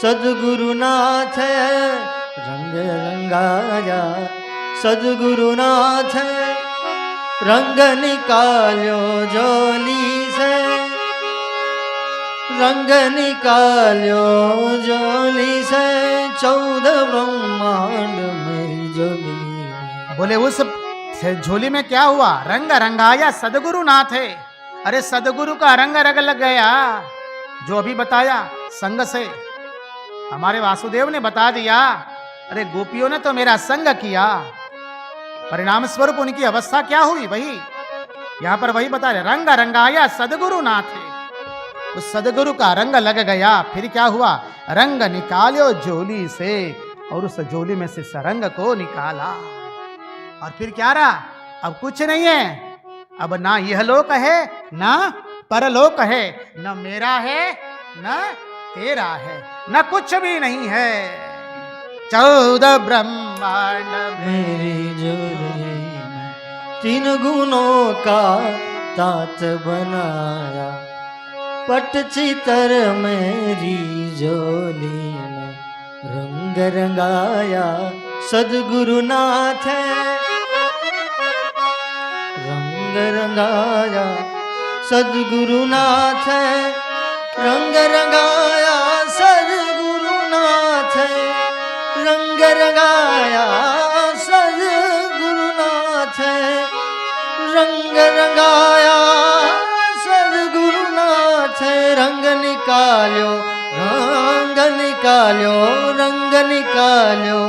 सद्गुरुनाथ, रंग रंगाया सद्गुरुनाथ। रंग निकालो झोली से, रंग निकालो झोली से। 14 ब्रह्मांड मेरी झोली में। बोले उस झोली में क्या हुआ? रंग रंगाया सदगुरुनाथ है। अरे सदगुरु का रंग रंग लग गया, जो अभी बताया संग से। हमारे वासुदेव ने बता दिया, अरे गोपियों ने तो मेरा संग किया, परिणाम स्वरूप उनकी अवस्था क्या हुई? वही यहां पर वही बता रहे, रंग रंगाया सदगुरुनाथ है। उस सदगुरु का रंग लग गया। फिर क्या हुआ? रंग निकालो झोली से, और उस झोली में से सरंग को निकाला। और फिर क्या रहा? अब कुछ नहीं है। अब ना यह लोक है ना परलोक है, न मेरा है न तेरा है, न कुछ भी नहीं है। 14 ब्रह्मांड मेरी झोली में। 3 गुणों का तात बनाया, पट चितर मेरी झोली में। रंग रंगाया सद्गुरुनाथ, रंग रंगाया सद्गुरुनाथ। रंग रंगाया सद्गुरुनाथ, रंग रंगाया सद्गुरुनाथ। रंग रंगाया सदगुरुनाथ रंग निकाल्यो रंग निकाल्यो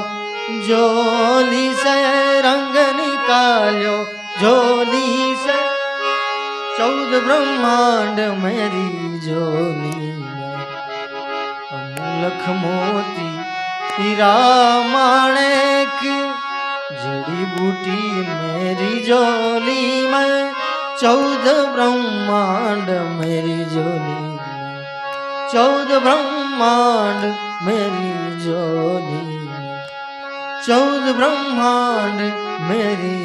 झोली से रंग निकाल्यो झोली से 14 ब्रह्मांड मेरी झोली में अमूलक मोती हीरा माणिक जड़ी बूटी मेरी झोली में 14 ब्रह्मांड मेरी झोली में 14 ब्रह्मांड मेरी झोली में 14 ब्रह्मांड मेरी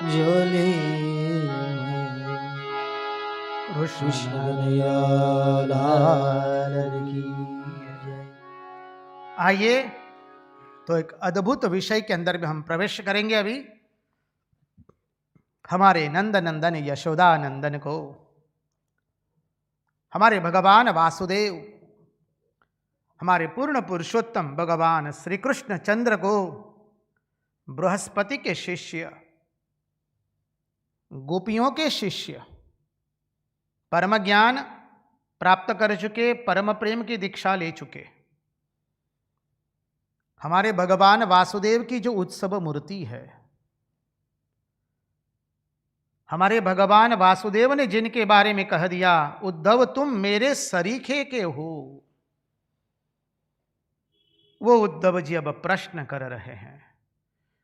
झोली में। कृष्ण दयालाल की जय। आइए तो एक अद्भुत विषय के अंदर भी हम प्रवेश करेंगे। अभी हमारे नंद नंदन यशोदा नंदन को, हमारे भगवान वासुदेव, हमारे पूर्ण पुरुषोत्तम भगवान श्री कृष्ण चंद्र को बृहस्पति के शिष्य, गोपियों के शिष्य, परम ज्ञान प्राप्त कर चुके, परम प्रेम की दीक्षा ले चुके हमारे भगवान वासुदेव की जो उत्सव मूर्ति है, हमारे भगवान वासुदेव ने जिनके बारे में कह दिया, उद्धव तुम मेरे सरीखे के हो, वो उद्धव जी अब प्रश्न कर रहे हैं।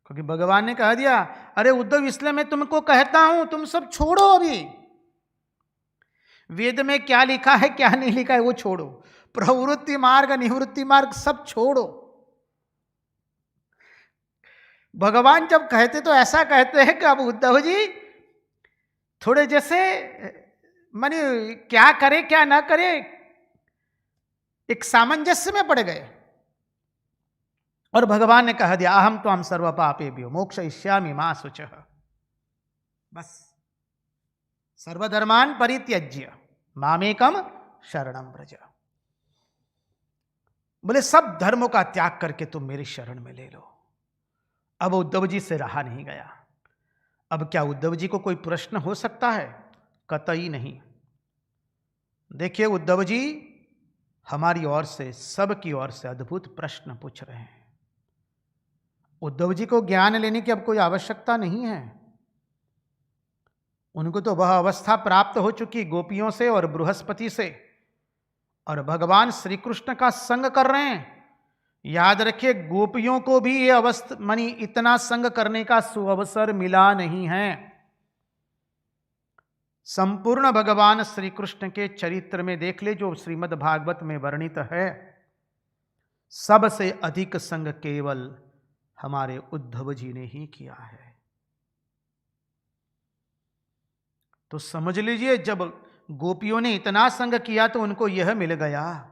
क्योंकि भगवान ने कह दिया, अरे उद्धव इसलिए मैं तुमको कहता हूं तुम सब छोड़ो, अभी वेद में क्या लिखा है क्या नहीं लिखा है वो छोड़ो, प्रवृत्ति मार्ग निवृत्ति मार्ग सब छोड़ो। भगवान जब कहते तो ऐसा कहते हैं कि अब उद्धव जी थोड़े जैसे माने क्या करे क्या ना करे एक सामंजस्य में पड़ गए। और भगवान ने कह दिया, अहम तो हम सर्व पापेभ्यो मोक्षयिष्यामि मा शुचः, बस सर्वधर्मान परित्यज्य मामेकम शरणं व्रज। बोले सब धर्मों का त्याग करके तुम मेरी शरण में ले लो। अब उद्धव जी से रहा नहीं गया। अब क्या उद्धव जी को कोई प्रश्न हो सकता है? कतई नहीं। देखिए उद्धव जी हमारी ओर से, सबकी ओर से अद्भुत प्रश्न पूछ रहे हैं। उद्धव जी को ज्ञान लेने की अब कोई आवश्यकता नहीं है। उनको तो वह अवस्था प्राप्त हो चुकी गोपियों से और बृहस्पति से, और भगवान श्री कृष्ण का संग कर रहे हैं। याद रखिए गोपियों को भी ये अवस्था मानी इतना संग करने का सुअवसर मिला नहीं है। संपूर्ण भगवान श्री कृष्ण के चरित्र में देख ले, जो श्रीमद् भागवत में वर्णित है, सबसे अधिक संग केवल हमारे उद्धव जी ने ही किया है। तो समझ लीजिए जब गोपियों ने इतना संग किया तो उनको यह मिल गया।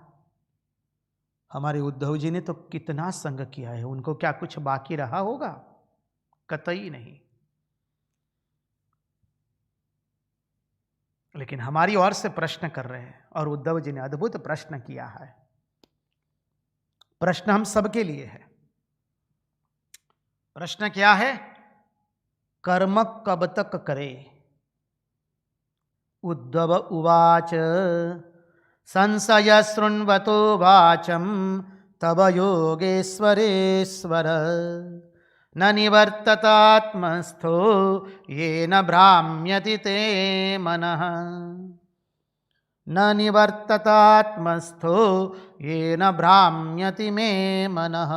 हमारे उद्धव जी ने तो कितना संग किया है, उनको क्या कुछ बाकी रहा होगा? कतई नहीं। लेकिन हमारी ओर से प्रश्न कर रहे हैं, और उद्धव जी ने अद्भुत प्रश्न किया है। प्रश्न हम सबके लिए है। प्रश्न क्या है? कर्म कब तक करे? उद्धव उवाच संशय शृण्वतो वाचम तव योगेश्वरेश्वर न निवर्ततात्मस्थो येन भ्राम्यति ते मनः न निवर्ततात्मस्थो येन भ्राम्यति मे मनः।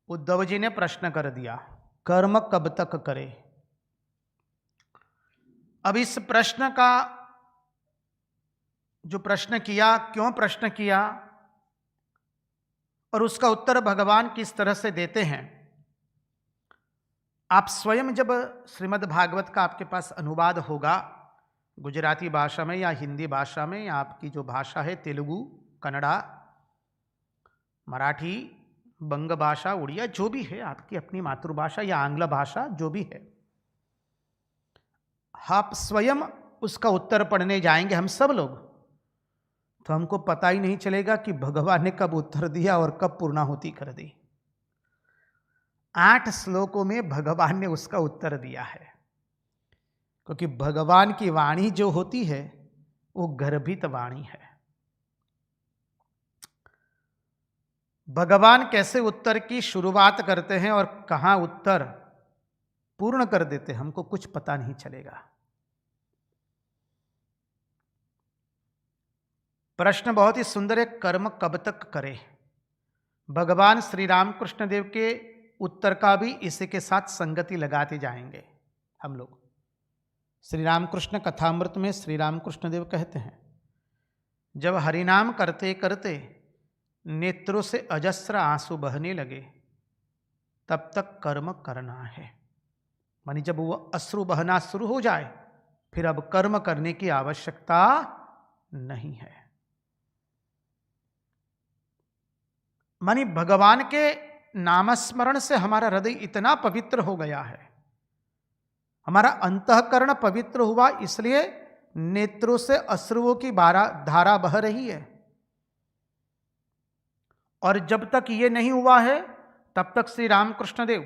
उद्धव जी ने प्रश्न कर दिया, कर्म कब तक करे? अब इस प्रश्न का जो प्रश्न किया, क्यों प्रश्न किया और उसका उत्तर भगवान किस तरह से देते हैं, आप स्वयं जब श्रीमद् भागवत का आपके पास अनुवाद होगा गुजराती भाषा में या हिंदी भाषा में, या आपकी जो भाषा है तेलुगु, कन्नड़ा, मराठी, बंग भाषा, उड़िया, जो भी है आपकी अपनी मातृभाषा, या आंग्ल भाषा, जो भी है, आप स्वयं उसका उत्तर पढ़ने जाएंगे हम सब लोग, तो हमको पता ही नहीं चलेगा कि भगवान ने कब उत्तर दिया और कब पूर्णाहुति कर दी। 8 श्लोकों में भगवान ने उसका उत्तर दिया है, क्योंकि भगवान की वाणी जो होती है वो गर्भित वाणी है। भगवान कैसे उत्तर की शुरुआत करते हैं और कहां उत्तर पूर्ण कर देते हैं, हमको कुछ पता नहीं चलेगा। प्रश्न बहुत ही सुंदर है, कर्म कब तक करे। भगवान श्री रामकृष्ण देव के उत्तर का भी इसी के साथ संगति लगाते जाएंगे हम लोग। श्री रामकृष्ण कथामृत में श्री रामकृष्ण देव कहते हैं, जब हरिनाम करते करते नेत्रों से अजस्र आंसू बहने लगे तब तक कर्म करना है। मानी जब वो अश्रु बहना शुरू हो जाए फिर अब कर्म करने की आवश्यकता नहीं है। मानी भगवान के नामस्मरण से हमारा हृदय इतना पवित्र हो गया है, हमारा अंतःकरण पवित्र हुआ, इसलिए नेत्रों से अश्रुओं की धारा बह रही है। और जब तक ये नहीं हुआ है तब तक श्री रामकृष्ण देव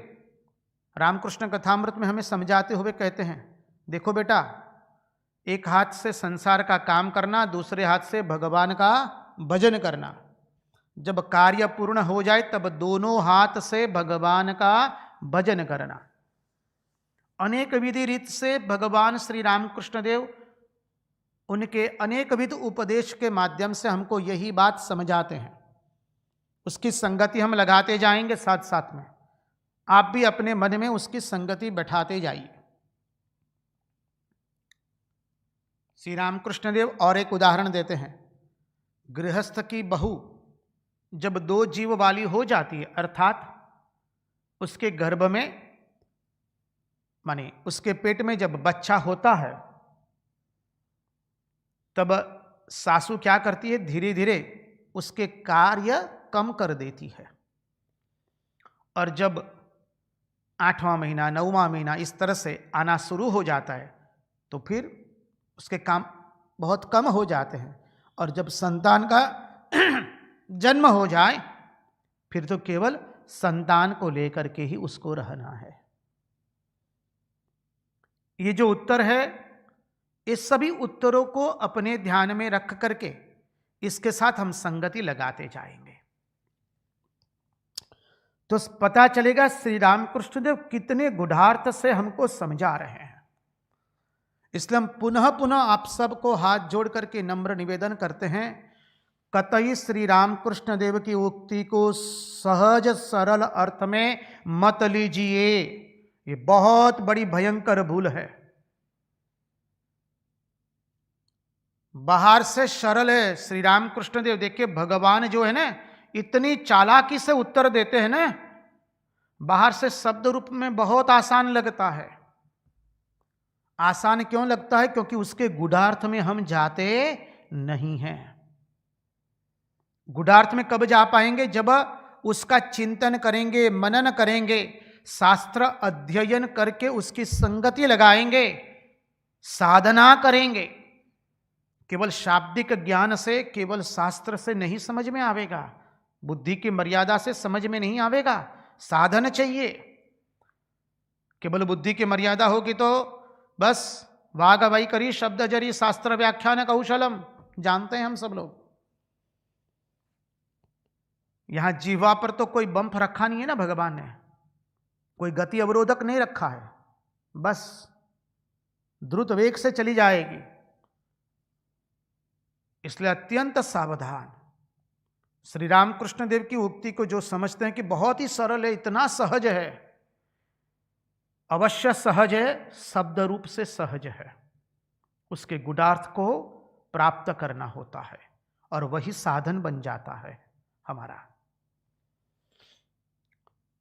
रामकृष्ण कथामृत में हमें समझाते हुए कहते हैं, देखो बेटा, एक हाथ से संसार का काम करना, दूसरे हाथ से भगवान का भजन करना। जब कार्य पूर्ण हो जाए तब दोनों हाथ से भगवान का भजन करना। अनेक विधि रीत से भगवान श्री रामकृष्ण देव उनके अनेक विध उपदेश के माध्यम से हमको यही बात समझाते हैं। उसकी संगति हम लगाते जाएंगे, साथ साथ में आप भी अपने मन में उसकी संगति बैठाते जाइए। श्री रामकृष्ण देव और एक उदाहरण देते हैं, गृहस्थ की बहू जब 2 जीव वाली हो जाती है, अर्थात उसके गर्भ में माने उसके पेट में जब बच्चा होता है, तब सासू क्या करती है, धीरे धीरे उसके कार्य कम कर देती है। और जब 8वां महीना 9वां महीना इस तरह से आना शुरू हो जाता है तो फिर उसके काम बहुत कम हो जाते हैं। और जब संतान का जन्म हो जाए फिर तो केवल संतान को लेकर के ही उसको रहना है। ये जो उत्तर है, इस सभी उत्तरों को अपने ध्यान में रख करके इसके साथ हम संगति लगाते जाएंगे तो पता चलेगा श्री रामकृष्ण देव कितने गुढ़ार्थ से हमको समझा रहे हैं। इसलिए हम पुनः पुनः आप सबको हाथ जोड़ करके नम्र निवेदन करते हैं, कतई श्री रामकृष्ण देव की उक्ति को सहज सरल अर्थ में मत लीजिए। ये बहुत बड़ी भयंकर भूल है। बाहर से सरल है श्री रामकृष्ण देव, देखिए भगवान जो है ना इतनी चालाकी से उत्तर देते हैं ना, बाहर से शब्द रूप में बहुत आसान लगता है। आसान क्यों लगता है? क्योंकि उसके गुढ़ार्थ में हम जाते नहीं हैं। गुढ़ार्थ में कब जा पाएंगे? जब उसका चिंतन करेंगे, मनन करेंगे, शास्त्र अध्ययन करके उसकी संगति लगाएंगे, साधना करेंगे। केवल शाब्दिक ज्ञान से, केवल शास्त्र से नहीं समझ में आवेगा, बुद्धि की मर्यादा से समझ में नहीं आवेगा, साधन चाहिए। केवल बुद्धि की मर्यादा होगी तो बस वाग वैखरी शब्द जरी शास्त्र व्याख्यान कौशलम, जानते हैं हम सब लोग। यहां जीवा पर तो कोई बम्फ रखा नहीं है ना भगवान ने, कोई गति अवरोधक नहीं रखा है, बस द्रुत वेग से चली जाएगी। इसलिए अत्यंत सावधान। श्री रामकृष्ण देव की उक्ति को जो समझते हैं कि बहुत ही सरल है, इतना सहज है, अवश्य सहज है, शब्द रूप से सहज है, उसके गुढ़ार्थ को प्राप्त करना होता है और वही साधन बन जाता है हमारा।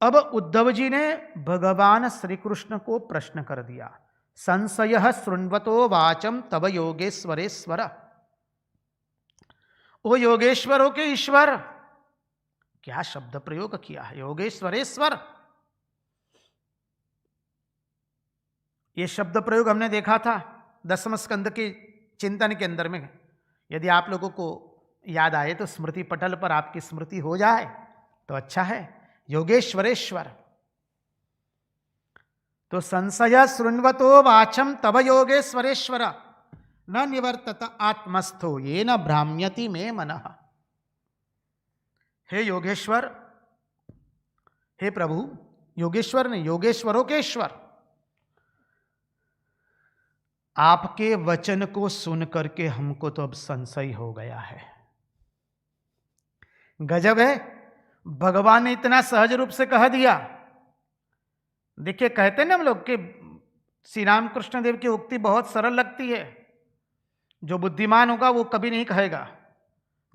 अब उद्धव जी ने भगवान श्री कृष्ण को प्रश्न कर दिया, संशय शृण्वतो वाचम तब योगेश्वरेश्वर। ओ योगेश्वरों के ईश्वर, क्या शब्द प्रयोग किया है, योगेश्वरेश्वर। ये शब्द प्रयोग हमने देखा था 10वें स्कंद के चिंतन के अंदर में। यदि आप लोगों को याद आए तो स्मृति पटल पर आपकी स्मृति हो जाए तो अच्छा है। योगेश्वरेश्वर, तो संशय शृण्वतो वाचम तव योगेश्वरेश्वर न निवर्तत आत्मस्थो ये न भ्राम्यति में मनः। हे योगेश्वर, हे प्रभु, योगेश्वर ने योगेश्वरों के ईश्वर, आपके वचन को सुन करके हमको तो अब संशय हो गया है। गजब है, भगवान ने इतना सहज रूप से कह दिया। देखिए, कहते हैं ना हम लोग कि श्री रामकृष्ण देव की उक्ति बहुत सरल लगती है। जो बुद्धिमान होगा वो कभी नहीं कहेगा।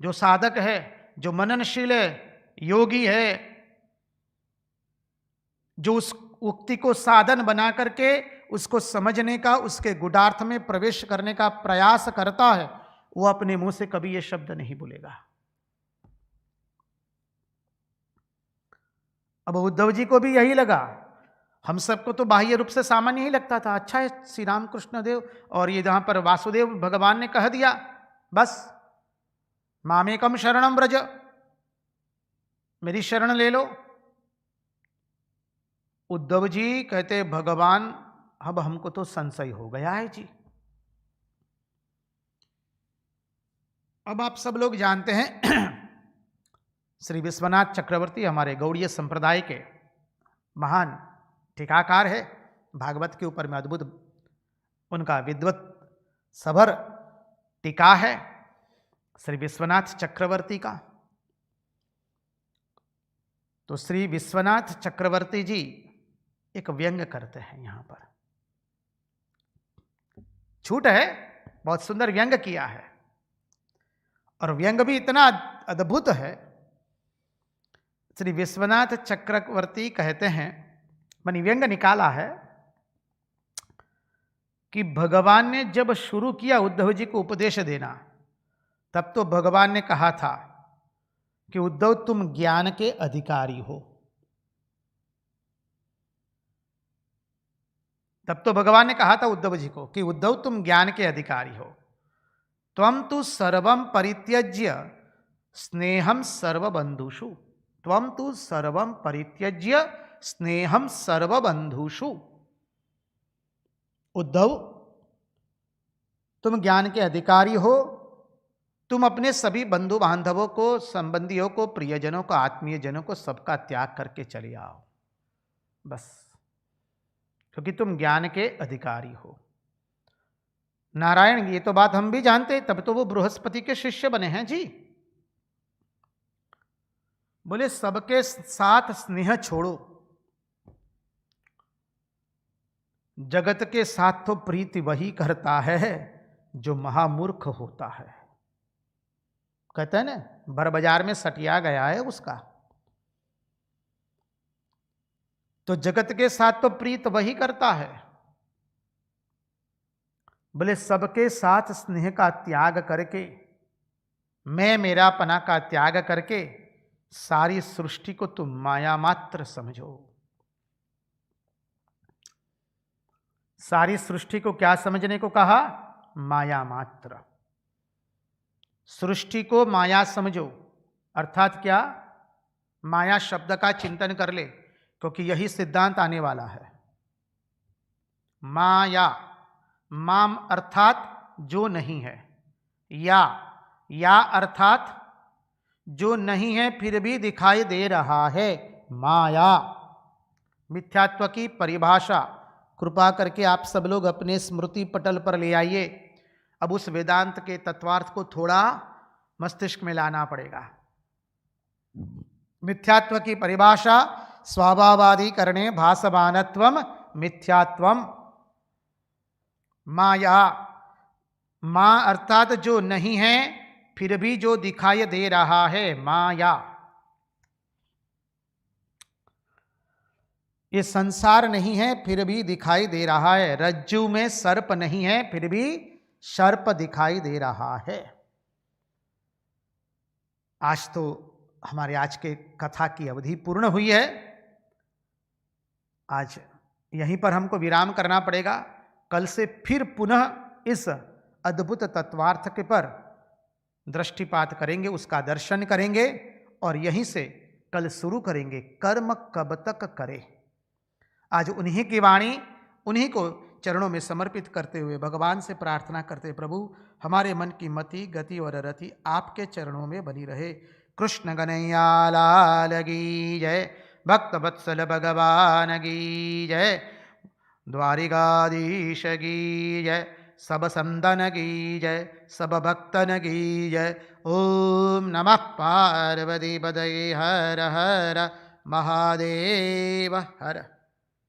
जो साधक है, जो मननशील है, योगी है, जो उस उक्ति को साधन बना करके उसको समझने का, उसके गुडार्थ में प्रवेश करने का प्रयास करता है, वो अपने मुंह से कभी ये शब्द नहीं बोलेगा। अब उद्धव जी को भी यही लगा। हम सबको तो बाह्य रूप से सामान्य ही लगता था, अच्छा है श्री रामकृष्ण देव, और ये जहां पर वासुदेव भगवान ने कह दिया, बस मामेकम शरणम व्रज, मेरी शरण ले लो। उद्धव जी कहते, भगवान अब हमको तो संशय हो गया है जी। अब आप सब लोग जानते हैं श्री विश्वनाथ चक्रवर्ती हमारे गौड़ीय संप्रदाय के महान टीकाकार है। भागवत के ऊपर में अद्भुत उनका विद्वत सभर टीका है श्री विश्वनाथ चक्रवर्ती का। तो श्री विश्वनाथ चक्रवर्ती जी एक व्यंग करते हैं यहां पर। छूट है, बहुत सुंदर व्यंग किया है, और व्यंग भी इतना अद्भुत है। श्री विश्वनाथ चक्रवर्ती कहते हैं, मैंने व्यंग निकाला है कि भगवान ने जब शुरू किया उद्धव जी को उपदेश देना, तब तो भगवान ने कहा था कि उद्धव तुम ज्ञान के अधिकारी हो। तब तो भगवान ने कहा था उद्धव जी को कि उद्धव तुम ज्ञान के अधिकारी हो। त्वम तु सर्वम परित्यज्य स्नेहम सर्वबंधुषु, त्वम तु सर्वम परित्यज्य स्नेहम सर्वबंधुषु। उद्धव, तुम ज्ञान के अधिकारी हो, तुम अपने सभी बंधु बांधवों को, संबंधियों को, प्रियजनों को, आत्मीय जनों को सबका त्याग करके चले आओ, बस, क्योंकि तुम ज्ञान के अधिकारी हो। नारायण, ये तो बात हम भी जानते, तब तो वो बृहस्पति के शिष्य बने हैं जी। बोले सबके साथ स्नेह छोड़ो, जगत के साथ तो प्रीति वही करता है जो महामूर्ख होता है। कहते हैं ना, भर बाजार में सटिया गया है उसका। तो जगत के साथ तो प्रीत वही करता है। बोले सबके साथ स्नेह का त्याग करके, मैं मेरापना का त्याग करके सारी सृष्टि को तुम माया मात्र समझो। सारी सृष्टि को क्या समझने को कहा? माया मात्र। सृष्टि को माया समझो, अर्थात क्या? माया शब्द का चिंतन कर ले, क्योंकि यही सिद्धांत आने वाला है। माया, माम अर्थात जो नहीं है, या अर्थात जो नहीं है फिर भी दिखाई दे रहा है, माया। मिथ्यात्व की परिभाषा कृपा करके आप सब लोग अपने स्मृति पटल पर ले आइए। अब उस वेदांत के तत्वार्थ को थोड़ा मस्तिष्क में लाना पड़ेगा। मिथ्यात्व की परिभाषा स्वभावादि करणे भासमानत्वम मिथ्यात्वम। माया, मां अर्थात जो नहीं है फिर भी जो दिखाई दे रहा है, माया। ये संसार नहीं है फिर भी दिखाई दे रहा है। रज्जु में सर्प नहीं है फिर भी सर्प दिखाई दे रहा है। आज तो हमारे आज के कथा की अवधि पूर्ण हुई है। आज यहीं पर हमको विराम करना पड़ेगा। कल से फिर पुनः इस अद्भुत तत्वार्थ के पर दृष्टिपात करेंगे, उसका दर्शन करेंगे और यहीं से कल शुरू करेंगे। कर्म कब तक करे? आज उन्हीं की वाणी, उन्हीं को चरणों में समर्पित करते हुए भगवान से प्रार्थना करते, प्रभु हमारे मन की मति, गति और रति आपके चरणों में बनी रहे। कृष्ण कन्हैया लाल की जय, भक्त वत्सल भगवान की जय, द्वारिकाधीश की जय, सब संतन की जय, सब भक्तन की जय। ओम नमः पार्वती पतये हर हर महादेव हर।